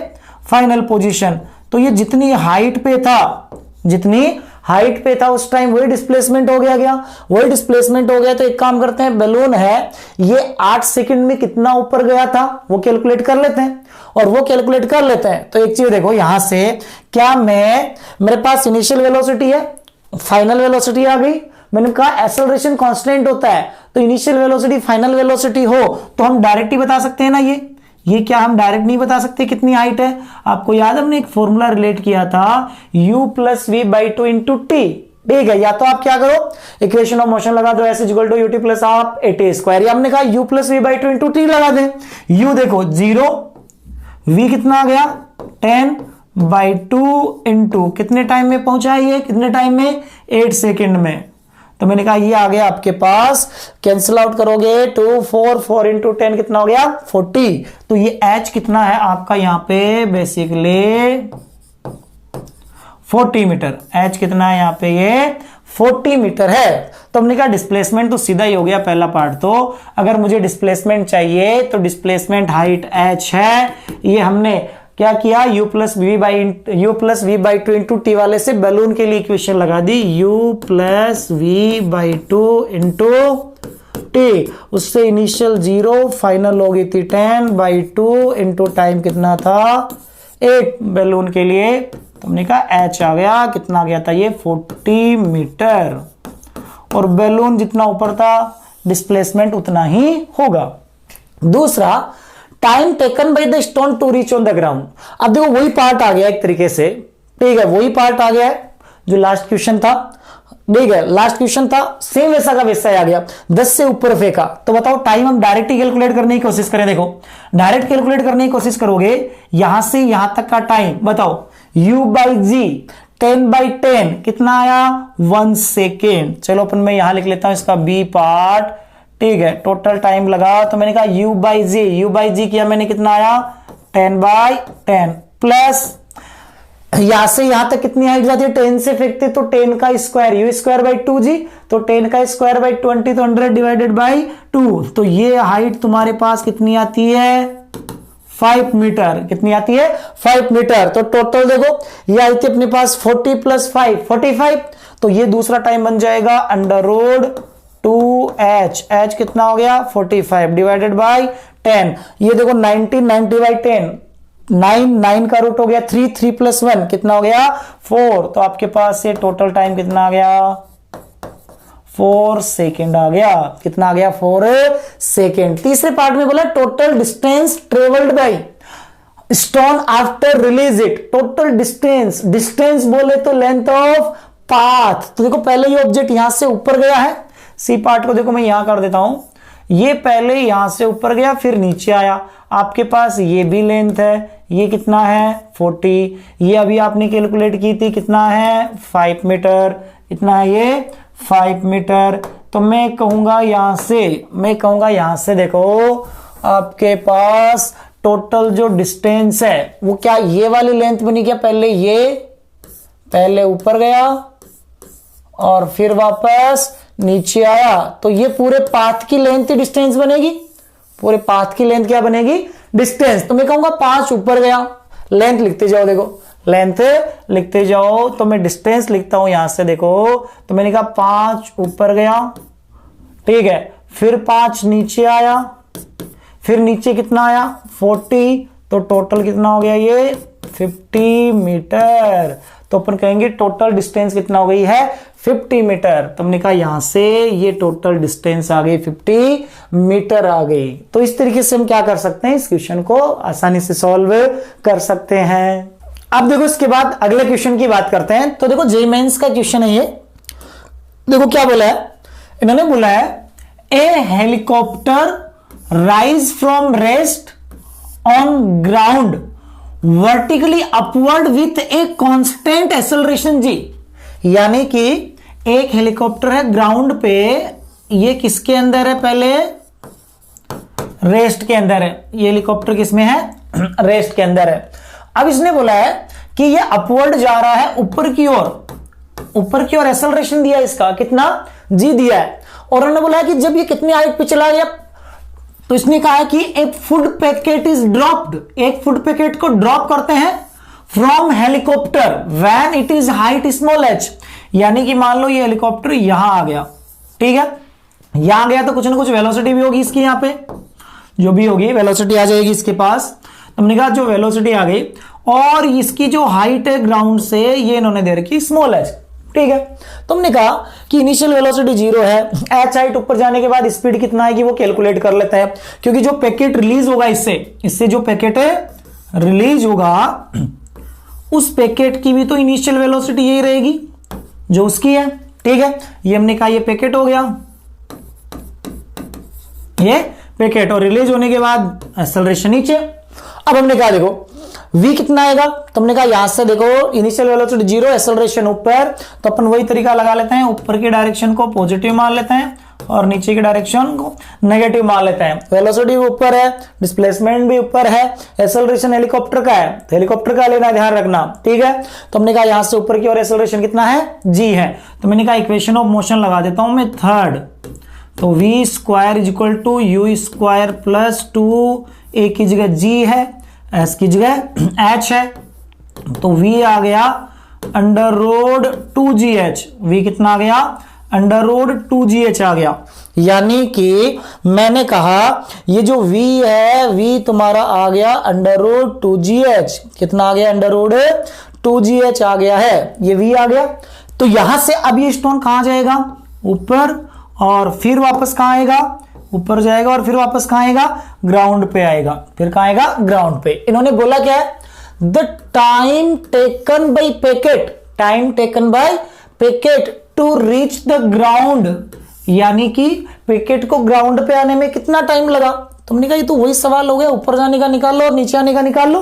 फाइनल पोजीशन। तो ये जितनी हाइट पे था, जितनी हाइट पे था उस टाइम वही डिस्प्लेसमेंट हो गया, वही डिस्प्लेसमेंट हो गया। तो एक काम करते हैं, बैलून है ये 8 सेकंड में कितना ऊपर गया था वो कैलकुलेट कर लेते हैं, और वो कैलकुलेट कर लेते हैं। तो एक चीज देखो यहां से, क्या मेरे पास इनिशियल वेलोसिटी है, फाइनल वेलोसिटी आ गई। मैंने कहा एक्सेलरेशन कांस्टेंट होता है, तो इनिशियल वेलोसिटी फाइनल वेलोसिटी हो तो हम डायरेक्ट ही बता सकते हैं ना। ये क्या हम डायरेक्ट नहीं बता सकते कितनी हाइट है? आपको याद है हमने एक फॉर्मूला रिलेट किया था, u plus we by two into t. ठीक है, या तो आप क्या करो, इक्वेशन ऑफ मोशन लगा दो, S equal to UT plus half AT square, या हमने कहा u plus we by two into T लगा दें। u देखो 0, v कितना आ गया 10 बाई टू इंटू कितने टाइम में पहुंचा है ये, कितने टाइम में 8 सेकेंड में। तो मैंने कहा ये आ गया आपके पास, कैंसिल आउट करोगे 2 4 इंटू 10 कितना हो गया 40। तो ये h कितना है आपका यहां पे बेसिकली 40 मीटर। h कितना है यहां पे, ये 40 मीटर है। तो हमने कहा डिस्प्लेसमेंट तो सीधा ही हो गया पहला पार्ट। तो अगर मुझे डिस्प्लेसमेंट चाहिए तो डिस्प्लेसमेंट हाइट h है, ये हमने क्या किया, u plus we by two into t वाले से बैलून के लिए इक्वेशन लगा दी, u plus we by two into t, उससे इनिशियल 0 फाइनल हो गई थी 10 बाई टू इंटू टाइम कितना था 8 बैलून के लिए। तो हमने कहा h आ गया, कितना आ गया था ये 40 मीटर, और बैलून जितना ऊपर था डिस्प्लेसमेंट उतना ही होगा। दूसरा, time taken by the stone to reach on the ground. अब देखो वही पार्ट आ गया एक तरीके से, ठीक है, वही पार्ट आ गया है जो लास्ट क्वेश्चन था। ठीक है, लास्ट क्वेश्चन था सेम वैसा का वैसा आ गया, 10 से ऊपर फेंका। तो बताओ टाइम हम डायरेक्ट ही कैलकुलेट करने की कोशिश करें। देखो डायरेक्ट कैलकुलेट करने की कोशिश करोगे, यहां से यहां तक का टाइम बताओ, u बाई जी 10 बाई 10 कितना आया 1 सेकेंड। चलो अपन मैं यहां लिख लेता हूं इसका बी पार्ट, ठीक है, टोटल टाइम लगा। तो मैंने कहा u बाई जी किया मैंने, कितना आया 10 बाई 10 प्लस यहां से यहां तक कितनी हाइट जाती है, 10 से फेंकते तो 10 का स्क्वायर, u स्क्वायर बाई 2 जी, तो 10 का स्क्वायर बाई 20 तो 100 डिवाइडेड बाई 2। तो ये हाइट तुम्हारे पास कितनी आती है 5 मीटर। कितनी आती है 5 मीटर। तो टोटल देखो ये आई थी अपने पास 40 प्लस 5 45। तो ये दूसरा टाइम बन जाएगा अंडर रूट 2h, h कितना हो गया 45 डिवाइडेड बाई 10। ये देखो 90 बाई 10, 9 का रूट हो गया 3 प्लस 1 कितना हो गया 4। तो आपके पास ये टोटल टाइम कितना आ गया 4 सेकेंड आ गया। कितना आ गया 4 सेकेंड। तीसरे पार्ट में बोला total distance travelled by stone after release it. Total distance बोले तो लेंथ ऑफ पाथ। तो देखो पहले ये ऑब्जेक्ट यहां से ऊपर गया है, सी पार्ट को देखो मैं यहां कर देता हूं, ये पहले यहां से ऊपर गया फिर नीचे आया। आपके पास ये भी लेंथ है, ये कितना है 40, ये अभी आपने कैलकुलेट की थी कितना है 5 मीटर, इतना है ये 5 मीटर। तो मैं कहूंगा यहां से देखो आपके पास टोटल जो डिस्टेंस है वो क्या ये वाली लेंथ बनी क्या, पहले ऊपर गया और फिर वापस नीचे आया, तो ये पूरे पाथ की लेंथ ही डिस्टेंस बनेगी। पूरे पाथ की लेंथ क्या बनेगी डिस्टेंस। तो मैं कहूंगा 5 ऊपर गया, लेंथ लिखते जाओ, देखो लेंथ लिखते जाओ। तो मैं डिस्टेंस लिखता हूं यहां से, देखो तो मैंने कहा 5 ऊपर गया, ठीक है, फिर 5 नीचे आया, फिर नीचे कितना आया 40, तो टोटल कितना हो गया ये 50 मीटर। तो अपन कहेंगे टोटल डिस्टेंस कितना हो गई है 50 मीटर। तो हमने कहा यहां से ये टोटल डिस्टेंस आ गई 50 मीटर आ गई। तो इस तरीके से हम क्या कर सकते हैं, इस क्वेश्चन को आसानी से सॉल्व कर सकते हैं। अब देखो इसके बाद अगले क्वेश्चन की बात करते हैं। तो देखो जेईई मेंस का क्वेश्चन है ये, देखो क्या बोला है, इन्होंने बोला है a helicopter rise from rest on ground vertically upward with a constant acceleration g. यानी कि एक हेलीकॉप्टर है ग्राउंड पे, ये किसके अंदर है, पहले रेस्ट के अंदर है। ये हेलीकॉप्टर किसमें है रेस्ट के अंदर है। अब इसने बोला है कि ये अपवर्ड जा रहा है ऊपर की ओर, ऊपर की ओर एक्सेलरेशन दिया इसका कितना, g दिया है, और उन्होंने बोला कि जब ये कितनी हाइट पे चला गया, तो इसने कहा है कि एक फूड पैकेट इज ड्रॉप्ड, एक फूड पैकेट को ड्रॉप करते हैं from helicopter when it is height small h, यानी कि मान लो ये हेलीकॉप्टर यहां आ गया, ठीक है, यहां आ गया तो कुछ ना कुछ वेलोसिटी भी होगी इसकी, यहां पे जो भी होगी वेलोसिटी आ जाएगी इसके पास। तो हमने कहा जो वेलोसिटी आ गई और इसकी जो हाइट है ग्राउंड से ये इन्होंने दे रखी स्मॉल h, ठीक है। तो हमने कहा कि इनिशियल वेलोसिटी 0 है, h हाइट ऊपर जाने के बाद स्पीड कितना आएगी वो कैलकुलेट कर लेते हैं, क्योंकि जो पैकेट रिलीज होगा इससे जो पैकेट रिलीज होगा उस पैकेट की भी तो इनिशियल वेलोसिटी यही रहेगी जो उसकी है, ठीक है। ये हमने कहा ये पैकेट हो गया, ये पैकेट, और रिलीज होने के बाद एक्सेलरेशन नीचे। अब हमने कहा देखो v कितना आएगा, तो हमने कहा यहां से देखो इनिशियल वेलोसिटी 0, एक्सेलरेशन ऊपर, तो अपन वही तरीका लगा लेते हैं, ऊपर की डायरेक्शन को पॉजिटिव मान लेते हैं और नीचे की डायरेक्शन को नेगेटिव मान लेते हैं। वेलोसिटी भी ऊपर है, डिस्प्लेसमेंट भी ऊपर है, एक्सेलरेशन हेलीकॉप्टर का है, तो हेलीकॉप्टर का लेना ध्यान रखना, ठीक है। तो हमने कहा यहां से ऊपर की ओर एक्सेलरेशन कितना है, g है, तो मैंने कहा इक्वेशन ऑफ मोशन लगा देता हूं मैं थर्ड, तो v square is equal to u square plus 2a की जगह g है, s की जगह h है, तो v आ गया अंडर रोड 2gh, v कितना आ गया अंडर रोड 2gh आ गया, यानी कि मैंने कहा ये जो v है v तुम्हारा आ गया अंडर रोड 2gh, कितना आ गया अंडर रोड 2gh आ गया है, ये v आ गया। तो यहां से अब ये स्टोन कहां जाएगा, ऊपर, और फिर वापस कहां आएगा, ऊपर जाएगा, और फिर वापस कहां आएगा, ग्राउंड पे आएगा, फिर कहां आएगा, ग्राउंड पे। इन्होंने बोला क्या है, the time taken by packet, time taken by packet to reach the ground, यानी कि पैकेट को ग्राउंड पे आने में कितना टाइम लगा। तुमने कहा ये तो वही सवाल हो गया, ऊपर जाने का निकाल लो और नीचे आने का निकाल लो।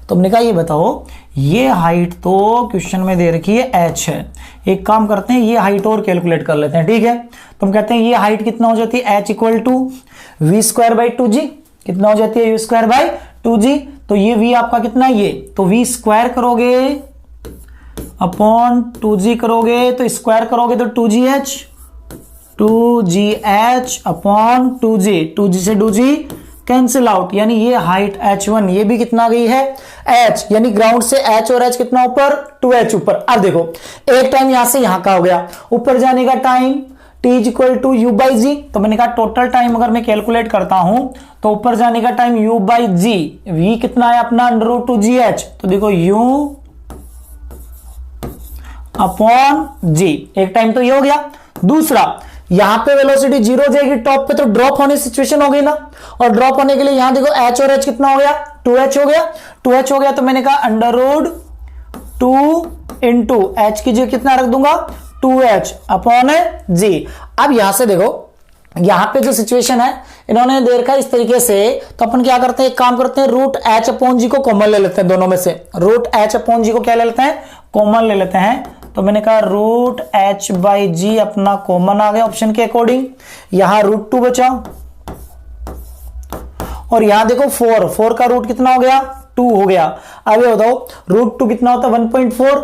तुमने कहा ये बताओ, ये हाइट तो क्वेश्चन में दे रखी है h है, एक काम करते हैं ये हाइट और कैलकुलेट कर लेते हैं, ठीक है। तुम कहते हैं ये हाइट कितना हो जाती है, h equal to v square by 2g, कितना हो जाती है u स्क्वायर बाई 2g, तो ये v आपका कितना है ये, तो v स्क्वायर करोगे अपॉन 2g करोगे तो स्क्वायर करोगे तो 2gh अपॉन 2g से 2g कैंसिल आउट, यानी ये हाइट h1, ये भी कितना आ गई है h, यानी ग्राउंड से h और h कितना ऊपर, 2h ऊपर। अब देखो एक टाइम यहां से यहां का हो गया, ऊपर जाने का time t is equal to u by g, तो मैंने कहा टोटल टाइम अगर मैं कैलकुलेट करता हूं तो ऊपर जाने का time u by g, v कितना है अपना अंडर रूट 2gh, तो देखो u अपॉन g, एक टाइम तो ये हो गया। दूसरा यहां पे वेलोसिटी 0 हो जाएगी टॉप पे, तो ड्रॉप होने सिचुएशन हो गई ना, और ड्रॉप होने के लिए यहां देखो h और h कितना हो गया, 2h हो गया, 2h हो गया, तो मैंने कहा अंडर रोड 2 इंटू h की जगह कितना रख दूंगा 2h अपॉन g। अब यहां से देखो यहां पे जो सिचुएशन है इन्होंने दे रखा है इस तरीके से, तो अपन क्या करते हैं, एक काम करते हैं रूट h अपॉन जी को कॉमन ले लेते हैं, दोनों में से रूट h अपॉन जी को क्या ले लेते हैं, कॉमन ले लेते हैं। तो मैंने कहा रूट h बाई जी अपना कॉमन आ गया ऑप्शन के अकॉर्डिंग, यहां रूट 2 बचा, और यहां देखो 4 का रूट कितना हो गया 2 हो गया। अब ये बताओ रूट 2 कितना होता है 1.4,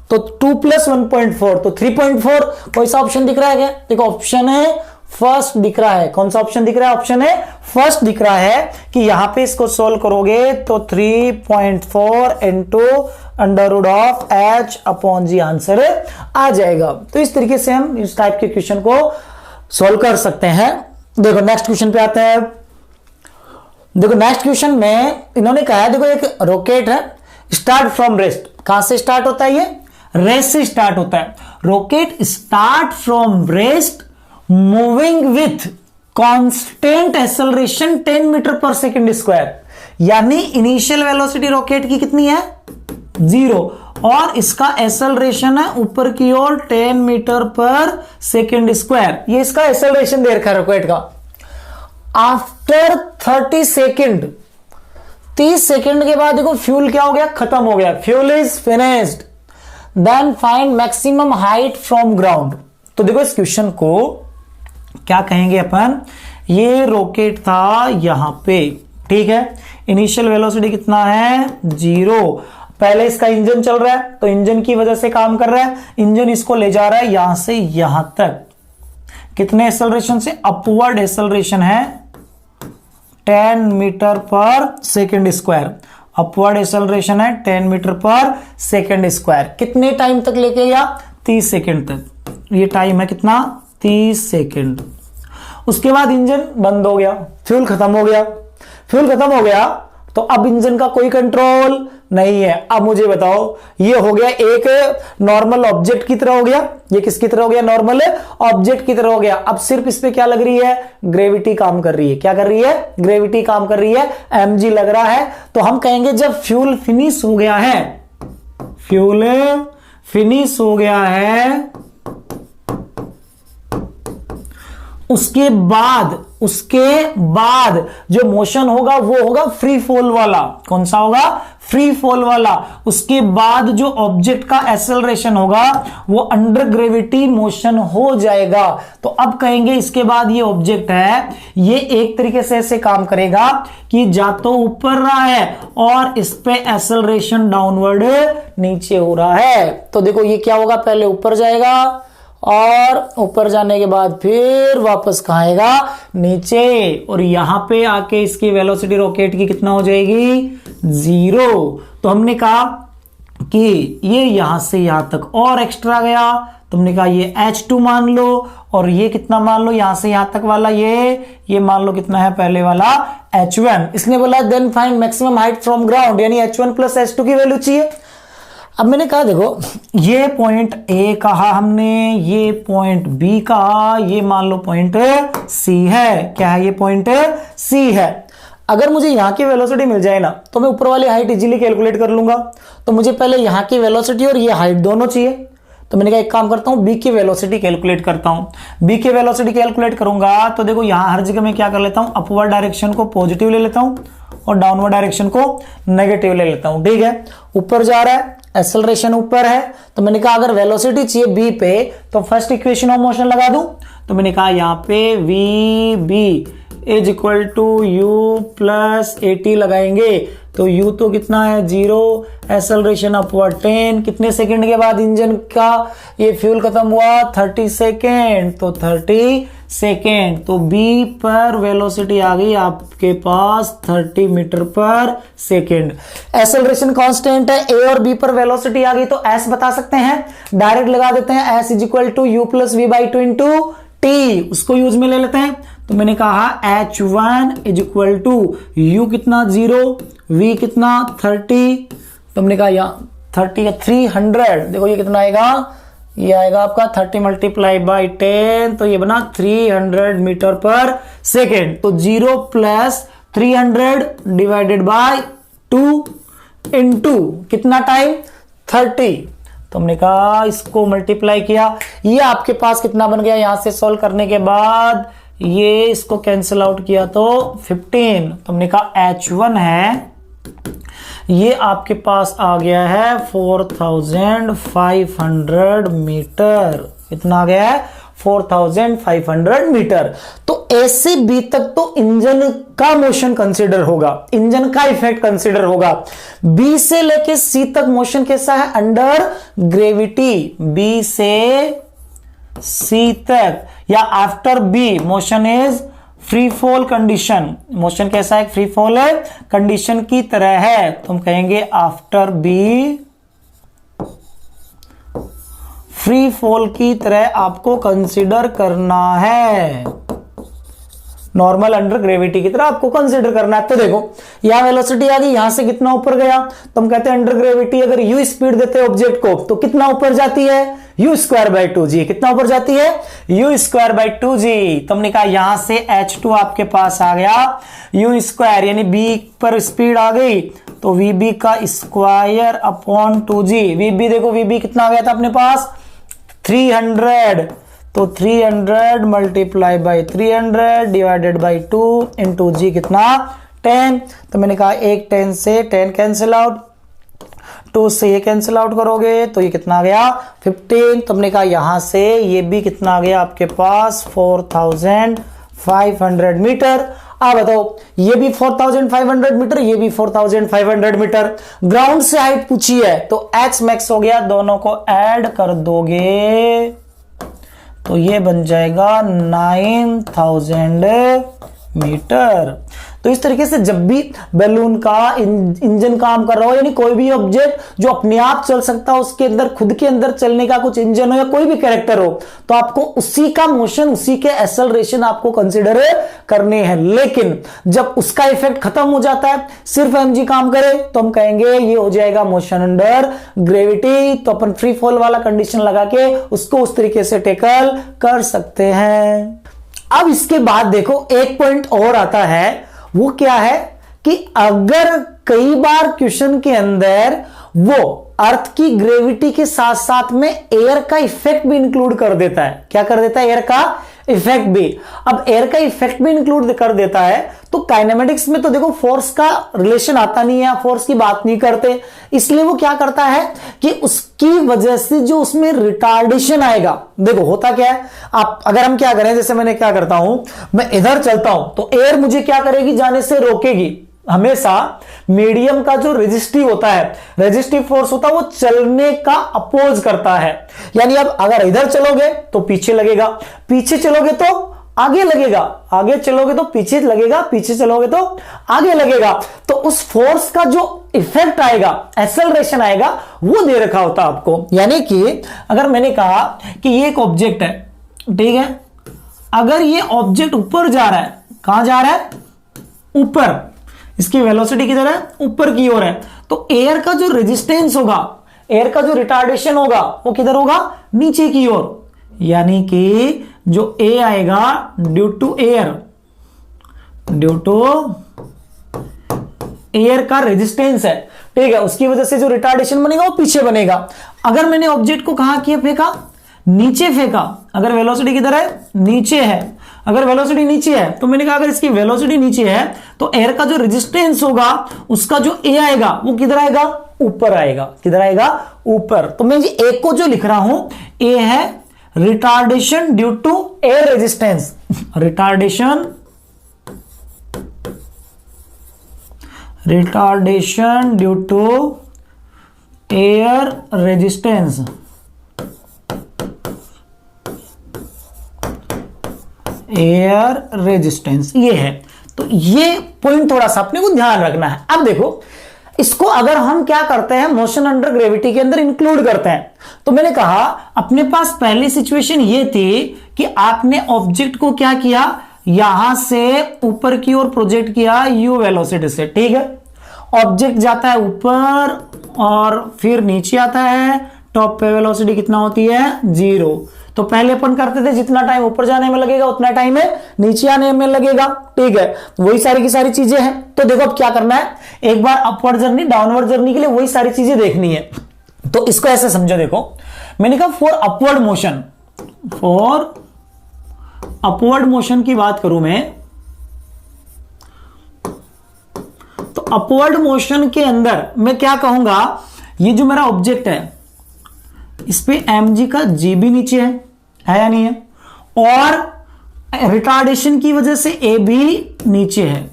तो 2 प्लस 1.4 तो 3.4, कोई सा ऑप्शन दिख रहा है क्या, देखो ऑप्शन है फर्स्ट दिख रहा है, कौन सा ऑप्शन दिख रहा है, ऑप्शन है फर्स्ट दिख रहा है कि यहां पे इसको सोल्व करोगे तो 3.4 into under root of h upon g answer आ जाएगा। तो इस तरीके से हम इस टाइप के क्वेश्चन को सोल्व कर सकते हैं। देखो नेक्स्ट क्वेश्चन पे आते हैं। देखो नेक्स्ट क्वेश्चन में इन्होंने कहा है, देखो एक रॉकेट है, स्टार्ट फ्रॉम रेस्ट, कहां से स्टार्ट होता है, ये रेस्ट से स्टार्ट होता है। Rocket start from rest moving with constant acceleration 10 metre पर सेकेंड स्क्वायर, यानी इनिशियल वेलोसिटी रॉकेट की कितनी है 0, और इसका एक्सेलरेशन है ऊपर की ओर 10 मीटर पर सेकेंड स्क्वायर, ये इसका एक्सेलरेशन दे रखा है रॉकेट का। आफ्टर 30 सेकेंड, 30 सेकेंड के बाद देखो फ्यूल क्या हो गया, खत्म हो गया, fuel is finished, then find maximum height from ground. तो देखो इस क्वेश्चन को क्या कहेंगे अपन, ये रॉकेट था यहां पे, ठीक है, इनिशियल वेलोसिटी कितना है 0, पहले इसका इंजन चल रहा है तो इंजन की वजह से काम कर रहा है, इंजन इसको ले जा रहा है यहां से यहां तक, कितने एक्सेलरेशन से, अपवर्ड एक्सेलरेशन है 10 मीटर पर सेकेंड स्क्वायर, अपवर्ड एक्सेलरेशन है 10 मीटर पर सेकेंड स्क्वायर। कितने टाइम तक लेके गया, 30 सेकेंड तक, ये टाइम है कितना, 30 सेकेंड। उसके बाद इंजन बंद हो गया, फ्यूल खत्म हो गया, फ्यूल खत्म हो गया तो अब इंजन का कोई कंट्रोल नहीं है। अब मुझे बताओ, ये हो गया एक नॉर्मल ऑब्जेक्ट की तरह हो गया, ये किसकी तरह हो गया, नॉर्मल ऑब्जेक्ट की तरह हो गया। अब सिर्फ इस पे क्या लग रही है, ग्रेविटी काम कर रही है, क्या कर रही है, ग्रेविटी काम कर रही है, mg लग रहा है। तो हम कहेंगे जब फ्यूल फिनिश हो गया है, फ्यूल फिनिश हो गया है, उसके बाद जो मोशन होगा वो होगा फ्री फॉल वाला। कौन सा होगा, फ्री फॉल वाला। उसके बाद जो ऑब्जेक्ट का एक्सेलरेशन होगा वो अंडर ग्रेविटी मोशन हो जाएगा। तो अब कहेंगे इसके बाद ये ऑब्जेक्ट है, ये एक तरीके से ऐसे काम करेगा कि जा तो ऊपर रहा है और इस पे एक्सेलरेशन डाउनवर्ड नीचे हो रहा है। तो देखो ये क्या होगा, पहले ऊपर जाएगा और ऊपर जाने के बाद फिर वापस कहां आएगा, नीचे, और यहां पे आके इसकी वेलोसिटी रॉकेट की कितना हो जाएगी, 0। तो हमने कहा कि ये यहां से यहां तक और एक्स्ट्रा गया, तुमने कहा ये h2 मान लो, और ये कितना मान लो, यहां से यहां तक वाला ये मान लो कितना है, पहले वाला h1। इसने बोला then find maximum height from ground, यानी h1 प्लस h2 की वैल्यू चाहिए। अब मैंने कहा देखो ये पॉइंट ए कहा हमने, ये पॉइंट बी कहा, ये मान लो पॉइंट सी है, क्या है, ये पॉइंट सी है। अगर मुझे यहां की वेलोसिटी मिल जाए ना तो मैं ऊपर वाली हाइट इजीली कैलकुलेट कर लूंगा। तो मुझे पहले यहां की वेलोसिटी और ये हाइट दोनों चाहिए। तो मैंने कहा एक काम करता हूं, बी की वेलोसिटी कैलकुलेट करता हूं। बी की वेलोसिटी कैलकुलेट करूंगा तो देखो यहां हर जगह मैं क्या कर लेता हूं, अपवर्ड डायरेक्शन को पॉजिटिव ले लेता हूं और डाउनवर्ड डायरेक्शन को नेगेटिव ले लेता हूं। ठीक है, ऊपर जा रहा है, एक्सेलरेशन ऊपर है, तो मैंने कहा अगर वेलोसिटी चाहिए बी पे तो फर्स्ट इक्वेशन ऑफ मोशन लगा दूं। तो मैंने कहा यहां पे v b is equal to u plus AT लगाएंगे। तो u तो कितना है, 0, एक्सेलरेशन अपवर्ड 10, कितने सेकंड के बाद इंजन का ये फ्यूल खत्म हुआ, 30 सेकेंड, तो 30 सेकेंड। तो b पर वेलोसिटी आ गई आपके पास 30 मीटर पर सेकेंड। एक्सेलरेशन कांस्टेंट है, a और b पर वेलोसिटी आ गई तो s बता सकते हैं, डायरेक्ट लगा देते हैं, s is equal to u plus we by 2 into t, उसको यूज में ले लेते हैं। तो मैंने कहा h1 is equal to you कितना 0, v कितना 30, तो हमने कहा यहाँ 30 का 300, देखो ये कितना आएगा, ये आएगा आपका 30 मल्टीप्लाई बाई 10, तो ये बना 300 मीटर पर सेकेंड। तो 0 प्लस 300 डिवाइडेड बाय 2 इंटू कितना टाइम, 30। तो हमने कहा इसको मल्टीप्लाई किया, ये आपके पास कितना बन गया, यहां से सॉल्व करने के बाद ये इसको कैंसिल आउट किया तो 15। तो हमने कहा h1 है, ये आपके पास आ गया है 4500 मीटर, कितना आ गया है, 4500 मीटर। तो ए से बी तक तो इंजन का मोशन कंसीडर होगा, इंजन का इफेक्ट कंसीडर होगा। बी से लेके सी तक मोशन कैसा है, अंडर ग्रेविटी। बी से सी तक या after b motion is free fall condition, motion कैसा है, फ्री फॉल है कंडीशन की तरह है। तो हम कहेंगे आफ्टर बी फ्री फॉल की तरह आपको कंसीडर करना है, नॉर्मल अंडर ग्रेविटी की तरह आपको कंसीडर करना है। तो देखो यहां वेलोसिटी आ गई, यहां से कितना ऊपर गया, तो हम कहते हैं अंडर ग्रेविटी अगर u स्पीड देते हैं ऑब्जेक्ट को तो कितना ऊपर जाती है, u स्क्वायर बाई 2g, कितना ऊपर जाती है, u स्क्वायर बाई 2g। तो हमने कहा यहां से h2 आपके पास आ गया u स्क्वायर, यानी b पर स्पीड आ गई तो vb का स्क्वायर अपॉन 2g। vb देखो vb कितना आ गया था अपने पास 300, तो 300 multiply by 300 divided by 2 into g कितना 10। तो मैंने कहा एक 10 से 10 कैंसिल आउट, 2 से ये कैंसिल आउट करोगे तो ये कितना आ गया 15। तो हमने कहा यहां से ये भी कितना आ गया आपके पास 4500 मीटर। अब बताओ, ये भी 4500 मीटर, ये भी 4500 मीटर। ग्राउंड से हाइट पूछी है तो h मैक्स हो गया, दोनों को ऐड कर दोगे तो ये बन जाएगा 9000 मीटर। तो इस तरीके से जब भी बैलून का इंजन काम कर रहा हो, यानी कोई भी ऑब्जेक्ट जो अपने आप चल सकता हो, उसके अंदर खुद के अंदर चलने का कुछ इंजन हो या कोई भी कैरेक्टर हो, तो आपको उसी का मोशन, उसी के एक्सेलरेशन आपको कंसीडर करने हैं। लेकिन जब उसका इफेक्ट खत्म हो जाता है, सिर्फ mg काम करे, तो हम कहेंगे ये हो जाएगा मोशन अंडर ग्रेविटी। तो अपन फ्री फॉल वाला कंडीशन लगा के उसको उस तरीके से टेकल कर सकते हैं। अब इसके बाद देखो एक पॉइंट और आता है, वो क्या है कि अगर कई बार क्वेश्चन के अंदर वो अर्थ की ग्रेविटी के साथ साथ में एयर का इफेक्ट भी इंक्लूड कर देता है। क्या कर देता है? एयर का इफेक्ट भी। अब एयर का इफेक्ट भी इंक्लूड कर देता है तो काइनेमेटिक्स में तो देखो फोर्स का रिलेशन आता नहीं है, फोर्स की बात नहीं करते, इसलिए वो क्या करता है कि उसकी वजह से जो उसमें रिटार्डेशन आएगा। देखो होता क्या है, आप अगर हम क्या करें, जैसे मैंने क्या करता हूं, मैं इधर चलता हूं तो एयर मुझे क्या करेगी, जाने से रोकेगी। हमेशा मीडियम का जो रेजिस्टिव होता है, रेजिस्टिव फोर्स होता है, वो चलने का अपोज करता है। यानी अब अगर इधर चलोगे तो पीछे लगेगा, पीछे चलोगे तो आगे लगेगा, आगे चलोगे तो पीछे लगेगा, पीछे चलोगे तो आगे लगेगा। तो उस फोर्स का जो इफेक्ट आएगा, एक्सेलरेशन आएगा, वो दे रखा होता आपको। यानी कि अगर मैंने कहा कि ये एक ऑब्जेक्ट है, ठीक है, अगर ये ऑब्जेक्ट ऊपर जा रहा है, कहां जा रहा है? ऊपर, इसकी वेलोसिटी किधर है? ऊपर की ओर है। तो एयर का जो रेजिस्टेंस होगा, एयर का जो रिटार्डेशन होगा, वो किधर होगा? नीचे की ओर। यानी कि जो ए आएगा due to air, due to air का रेजिस्टेंस है, ठीक है, उसकी वजह से जो रिटार्डेशन बनेगा वो पीछे बनेगा। अगर मैंने ऑब्जेक्ट को कहां किया, फेंका? नीचे फेंका। अगर वेलोसिटी किधर है? नीचे है। अगर वेलोसिटी नीचे है तो मैंने कहा अगर इसकी वेलोसिटी नीचे है तो एयर का जो रेजिस्टेंस होगा, उसका जो ए आएगा वो किधर आएगा? ऊपर आएगा। किधर आएगा? ऊपर। तो मैं ए को जो लिख रहा हूं, ए है retardation due to air resistance, retardation due to air resistance. Air resistance ये है। तो ये पॉइंट थोड़ा सा अपने को ध्यान रखना है। अब देखो, इसको अगर हम क्या करते हैं, मोशन अंडर ग्रेविटी के अंदर इंक्लूड करते हैं, तो मैंने कहा अपने पास पहली सिचुएशन ये थी कि आपने ऑब्जेक्ट को क्या किया, यहां से ऊपर की ओर प्रोजेक्ट किया यू वेलोसिटी से, ठीक है। ऑब्जेक्ट जाता है ऊपर और फिर नीचे आता है, टॉप पे वेलोसिटी कितना होती है? 0। तो पहले अपन करते थे जितना टाइम ऊपर जाने में लगेगा उतना टाइम है नीचे आने में लगेगा, ठीक है। वही सारी की सारी चीजें हैं। तो देखो अब क्या करना है, एक बार अपवर्ड जर्नी, डाउनवर्ड जर्नी के लिए वही सारी चीजें देखनी है। तो इसको ऐसे समझो, देखो मैंने कहा for upward motion, for upward motion की बात करूं मैं, तो अपवर्ड मोशन के अंदर मैं क्या कहूंगा, ये जो मेरा ऑब्जेक्ट है इस पे mg का g भी नीचे है या नहीं है, और रिटार्डेशन की वजह से a भी नीचे है।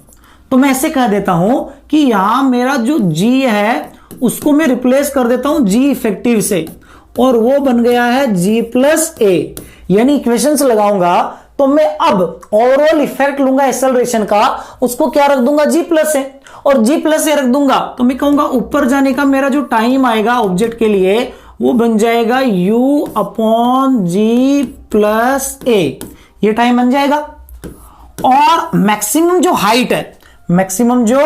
तो मैं ऐसे कह देता हूं कि यहां मेरा जो g है उसको मैं रिप्लेस कर देता हूं g इफेक्टिव से, और वो बन गया है g प्लस a। यानी इक्वेशन से लगाऊंगा तो मैं अब ओवरऑल इफेक्ट लूंगा एक्सेलरेशन का, उसको क्या रख दूंगा? g प्लस a, और g प्लस a रख दूंगा तो मैं कहूंगा ऊपर जाने का मेरा जो टाइम आएगा ऑब्जेक्ट के लिए वो बन जाएगा u upon g plus a, ये टाइम बन जाएगा। और मैक्सिमम जो हाइट है, मैक्सिमम जो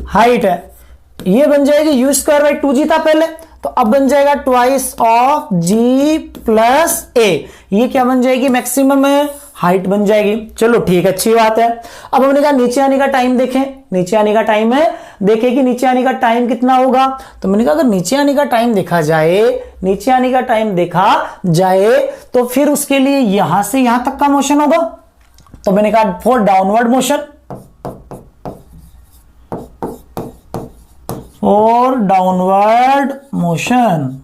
हाइट है ये बन जाएगी u स्क्वायर बाई 2g था पहले, तो अब बन जाएगा twice of g plus a, ये क्या बन जाएगी? मैक्सिमम हाइट बन जाएगी। चलो ठीक है, अच्छी बात है। अब हमने कहा नीचे आने का टाइम देखें, नीचे आने का टाइम है, देखें कि नीचे आने का टाइम कितना होगा। तो मैंने कहा अगर नीचे आने का टाइम देखा जाए, नीचे आने का टाइम देखा जाए तो फिर उसके लिए यहां से यहां तक का मोशन होगा। तो मैंने कहा for downward motion, for downward motion,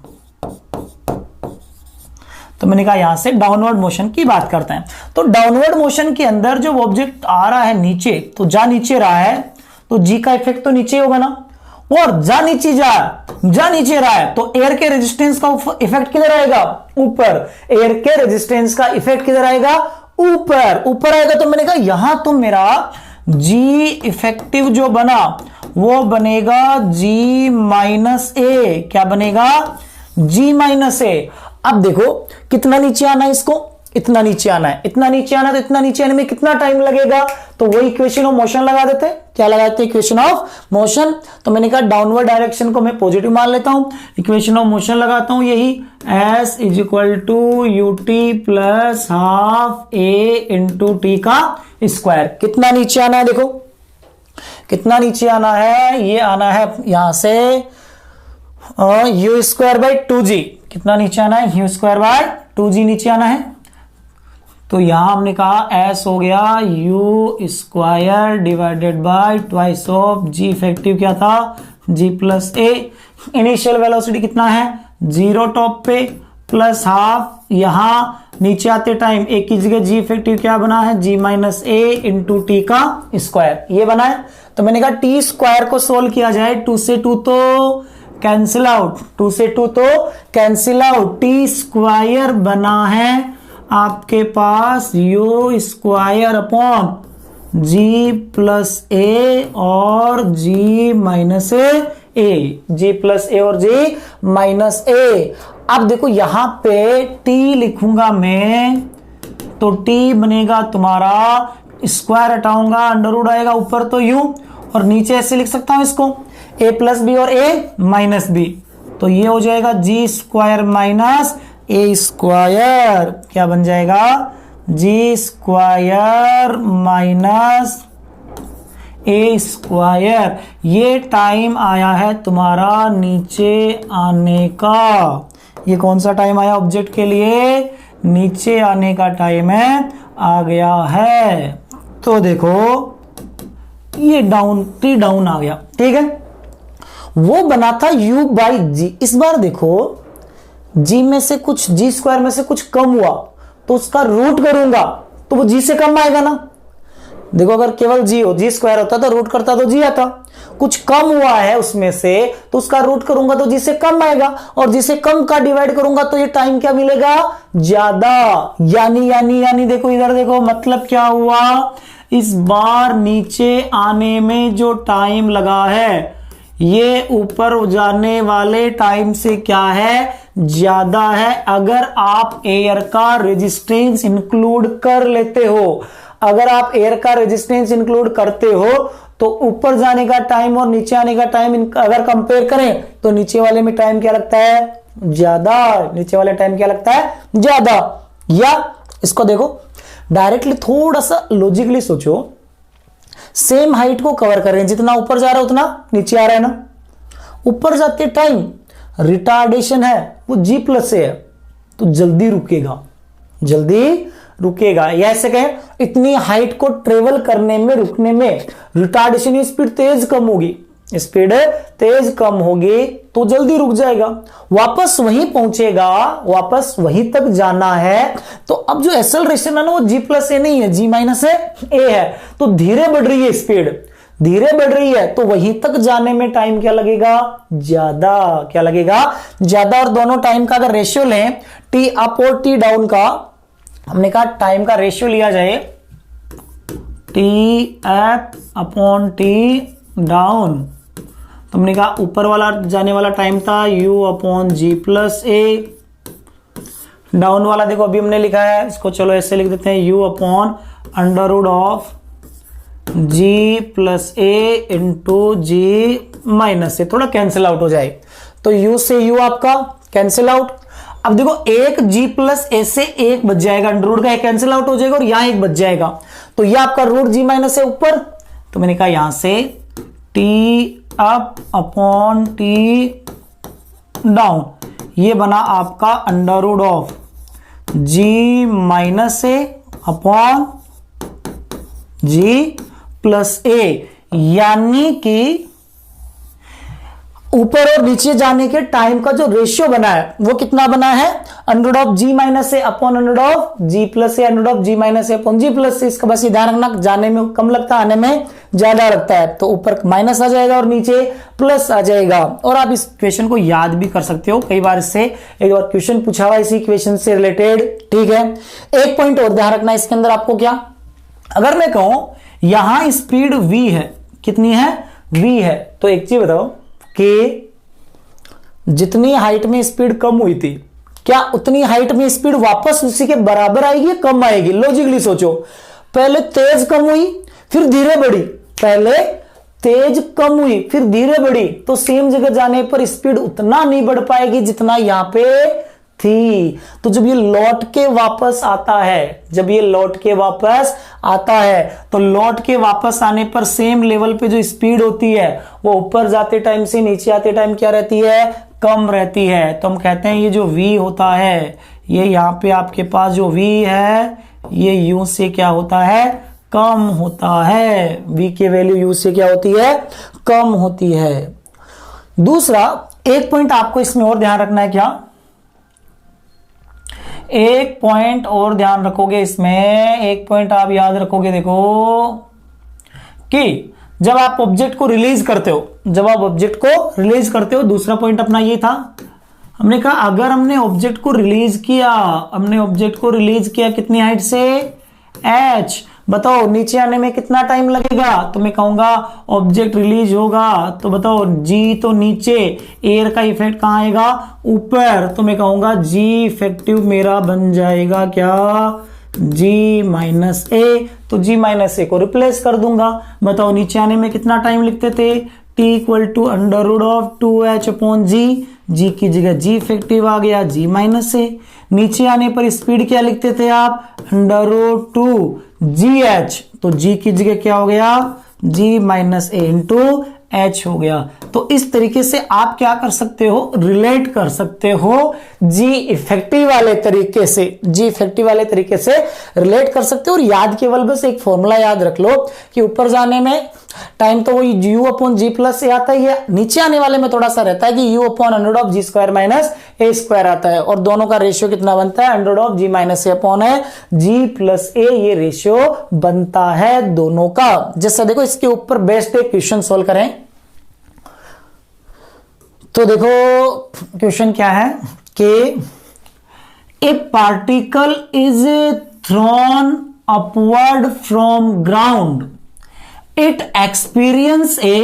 तो मैंने कहा यहां से डाउनवर्ड मोशन की बात करते हैं। तो डाउनवर्ड मोशन के अंदर जो ऑब्जेक्ट आ रहा है नीचे, तो जा नीचे रहा है तो जी का इफेक्ट तो नीचे होगा ना, और जा नीचे रहा है तो एयर के रेजिस्टेंस का इफेक्ट किधर आएगा, ऊपर। एयर के रेजिस्टेंस का इफेक्ट किधर आएगा, ऊपर आएगा। तो मैंने कहा यहां तो मेरा जी इफेक्टिव जो बना वो बनेगा जी माइनस ए। क्या बनेगा, जी माइनस ए। अब देखो कितना नीचे आना है, इसको इतना नीचे आना है, इतना नीचे आना, तो इतना नीचे आने में कितना टाइम लगेगा, तो वही इक्वेशन ऑफ मोशन लगा देते हैं। क्या लगाते हैं, इक्वेशन ऑफ मोशन। तो मैंने कहा डाउनवर्ड डायरेक्शन को मैं पॉजिटिव मान लेता हूं, इक्वेशन ऑफ मोशन लगाता हूं यही, s is equal to u t plus half a into t का स्क्वायर। कितना नीचे आना है, देखो कितना नीचे आना है, ये आना है यहां से यू स्क्वायर बाई 2g। कितना नीचे आना है, यू स्क्वायर बाय 2g नीचे आना है। तो यहां हमने कहा s हो गया you square divided by twice of g effective क्या था, g प्लस ए। इनिशियल वेलोसिटी कितना है, 0 टॉप पे प्लस हाफ यहां नीचे आते टाइम एक की जगह g इफेक्टिव क्या बना है, g माइनस ए इंटू टी का स्क्वायर, ये बना है। तो मैंने कहा टी स्क्वायर को सोल्व किया जाए, 2 से 2 तो कैंसिल आउट, 2 से 2 तो कैंसिल आउट, टी स्क्वायर बना है आपके पास u square upon g plus a और g minus A, ji plus a और जी माइनस ए। अब देखो यहां पे टी लिखूंगा मैं, तो टी बनेगा तुम्हारा, स्क्वायर हटाऊंगा अंडर रूट आएगा, ऊपर तो यू और नीचे ऐसे लिख सकता हूं इसको, ए प्लस बी और ए माइनस बी। तो ये हो जाएगा जी स्क्वायर माइनस ए स्क्वायर, क्या बन जाएगा, जी स्क्वायर माइनस ए स्क्वायर। ये टाइम आया है तुम्हारा नीचे आने का। ये कौन सा टाइम आया ऑब्जेक्ट के लिए, नीचे आने का टाइम है, आ गया है। तो देखो ये डाउन, टी डाउन आ गया, ठीक है। वो बना था u बाई जी। इस बार देखो g में से कुछ, जी स्क्वायर में से कुछ कम हुआ तो उसका रूट करूंगा तो वो g से कम आएगा ना। देखो अगर केवल g हो, जी स्क्वायर होता तो रूट करता तो g आता, कुछ कम हुआ है उसमें से तो उसका रूट करूंगा तो g से कम आएगा, और g से कम का डिवाइड करूंगा तो ये टाइम क्या मिलेगा, ज्यादा। यानी देखो इधर देखो, मतलब क्या हुआ, इस बार नीचे आने में जो टाइम लगा है ये ऊपर जाने वाले टाइम से क्या है, ज्यादा है। अगर आप एयर का रेजिस्टेंस इंक्लूड कर लेते हो, अगर आप एयर का रेजिस्टेंस इंक्लूड करते हो तो ऊपर जाने का टाइम और नीचे आने का टाइम अगर कंपेयर करें तो नीचे वाले में टाइम क्या लगता है, ज्यादा। नीचे वाले टाइम क्या लगता है, ज्यादा। या इसको देखो डायरेक्टली, थोड़ा सा लॉजिकली सोचो, सेम हाइट को कवर कर रहे हैं, जितना ऊपर जा रहा है उतना नीचे आ रहा है ना। ऊपर जाते टाइम रिटार्डेशन है वो जी प्लस से है तो जल्दी रुकेगा। या ऐसे कहें, इतनी हाइट को ट्रेवल करने में, रुकने में रिटार्डेशन स्पीड तेज कम होगी, स्पीड तेज कम होगी तो जल्दी रुक जाएगा, वापस वहीं पहुंचेगा, वापस वहीं तक जाना है। तो अब जो एक्सेलरेशन है ना वो जी प्लस ए नहीं है, जी माइनस ए है। तो धीरे बढ़ रही है स्पीड, धीरे बढ़ रही है तो वहीं तक जाने में टाइम क्या लगेगा, ज्यादा। क्या लगेगा, ज्यादा। और दोनों टाइम का अगर रेशियो लें, टी अप और टी डाउन का, हमने कहा टाइम का रेशियो लिया जाए, T up upon t down. तो हमने कहा ऊपर वाला जाने वाला टाइम था u अपॉन जी प्लस ए, डाउन वाला देखो अभी हमने लिखा है, इसको चलो ऐसे लिख देते हैं, u upon under root of g plus a into g minus a. थोड़ा कैंसिल आउट हो जाए तो u से u आपका कैंसिल आउट। अब देखो एक g प्लस ए से एक बच जाएगा, अंडर रूट का एक कैंसिल आउट हो जाएगा और यहां एक बच जाएगा, तो यह आपका रूट g माइनस ए ऊपर। तो मैंने कहा यहां से t up upon t down, ये बना आपका under root of g minus a upon g plus a. यानी कि ऊपर और नीचे जाने के टाइम का जो रेशियो बना है वो कितना बना है, under of g minus a upon under of g plus a, under of g minus a upon g plus a. इसका बस ध्यान रखना, जाने में कम लगता है, आने में ज्यादा लगता है, तो ऊपर माइनस आ जाएगा और नीचे प्लस आ जाएगा। और आप इस इक्वेशन को याद भी कर सकते हो, कई बार इससे एक बार क्वेश्चन पूछा हुआ इसी इक्वेशन से रिलेटेड, ठीक है। एक पॉइंट और ध्यान रखना इसके अंदर आपको, क्या, अगर मैं कहूं यहां स्पीड v है, कितनी है, v है, तो एक चीज बताओ कि जितनी हाइट में स्पीड कम हुई थी, क्या उतनी हाइट में स्पीड वापस उसी के बराबर आएगी या कम आएगी? लॉजिकली सोचो, पहले तेज कम हुई फिर धीरे बढ़ी, पहले तेज कम हुई फिर धीरे बढ़ी, तो सेम जगह जाने पर स्पीड उतना नहीं बढ़ पाएगी जितना यहां पे थी। तो जब ये लौट के वापस आता है, जब ये लौट के वापस आता है, तो लौट के वापस आने पर सेम लेवल पे जो स्पीड होती है वो ऊपर जाते टाइम से नीचे आते टाइम क्या रहती है, कम रहती है। तो हम कहते हैं ये जो v होता है, ये यहाँ पे आपके पास जो v है ये u से क्या होता है, कम होता है। v की वैल्यू u से क्या होती है, कम होती है। दूसरा एक पॉइंट आपको इसमें और ध्यान रखना है, क्या, एक पॉइंट और ध्यान रखोगे इसमें, एक पॉइंट आप याद रखोगे, देखो कि जब आप ऑब्जेक्ट को रिलीज करते हो, जब आप ऑब्जेक्ट को रिलीज करते हो, दूसरा पॉइंट अपना ये था, हमने कहा अगर हमने ऑब्जेक्ट को रिलीज किया, हमने ऑब्जेक्ट को रिलीज किया कितनी हाइट से, h, बताओ नीचे आने में कितना टाइम लगेगा? तो मैं कहूंगा ऑब्जेक्ट रिलीज होगा, तो बताओ g तो नीचे, एयर का इफेक्ट कहां आएगा, ऊपर, तो मैं कहूंगा g इफेक्टिव मेरा बन जाएगा क्या, g माइनस ए। तो g माइनस ए को रिप्लेस कर दूंगा, बताओ नीचे आने में कितना टाइम लिखते थे, t equal to under root of 2h upon g की जगह g इफेक्टिव आ गया g माइनस ए। नीचे आने पर स्पीड क्या लिखते थे आप, अंडर रूट 2gh, तो g की जगह क्या हो गया, g माइनस ए इंटू h हो गया। तो इस तरीके से आप क्या कर सकते हो, रिलेट कर सकते हो, g इफेक्टिव वाले तरीके से, g इफेक्टिव वाले तरीके से रिलेट कर सकते हो। और याद केवल बस एक फॉर्मूला याद रख लो कि ऊपर जाने में टाइम तो वही u अपॉन जी प्लस ए आता ही है, नीचे आने वाले में थोड़ा सा रहता है कि u upon under of g square minus a square आता है, और दोनों का रेशियो कितना बनता है, under of g minus a upon है जी प्लस ए, ये रेशियो बनता है दोनों का। जैसा देखो इसके ऊपर बेस्ड एक क्वेश्चन सोल्व करें, तो देखो क्वेश्चन क्या है कि ए particle is throne upward from ground, it experience a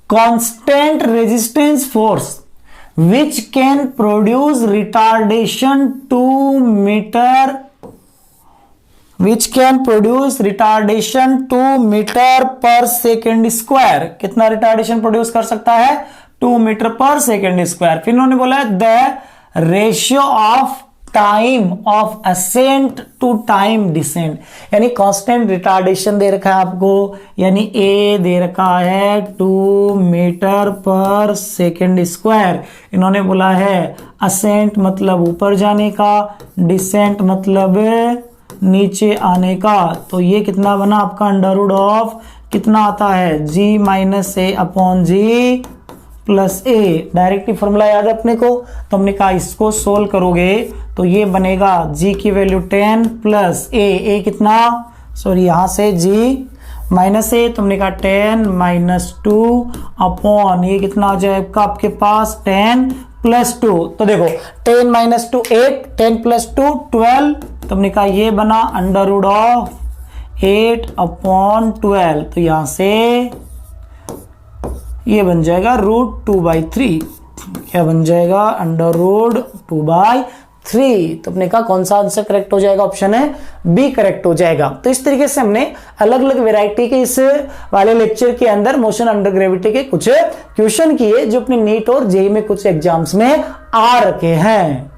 constant resistance force which can produce retardation 2 meter per second square। कितना रिटार्डेशन प्रोड्यूस कर सकता है, 2 मीटर पर सेकेंड स्क्वायर। फिर उन्होंने बोला the ratio of time of ascent to time descent, यानी constant retardation दे रखा है आपको, यानी ए दे रखा है 2 मीटर पर सेकेंड स्क्वायर। इन्होंने बोला है असेंट मतलब ऊपर जाने का, डिसेंट मतलब नीचे आने का, तो ये कितना बना आपका, अंडर रूट ऑफ कितना आता है, जी minus a upon g plus A. Directly formula याद है अपने को, तो हमने कहा इसको सोल्व करोगे तो ये बनेगा g की वैल्यू 10 प्लस ए कितना, सॉरी यहां से g माइनस ए, तो हमने कहा 10 माइनस 2 अपॉन ये कितना आ जाएगा आपके पास 10 प्लस 2। तो देखो 10 माइनस 2 8, 10 प्लस 2 12, तो हमने कहा ये बना अंडर रूट ऑफ 8 अपॉन 12, तो यहां से ये बन जाएगा रूट 2/3। क्या बन जाएगा, अंडर रूट 2/3। तो अपने कहा कौन सा आंसर करेक्ट हो जाएगा, ऑप्शन है बी करेक्ट हो जाएगा। तो इस तरीके से हमने अलग अलग वैरायटी के इस वाले लेक्चर के अंदर मोशन अंडर ग्रेविटी के कुछ क्वेश्चन किए जो अपने नीट और जेईई में कुछ एग्जाम्स में आ रखे हैं।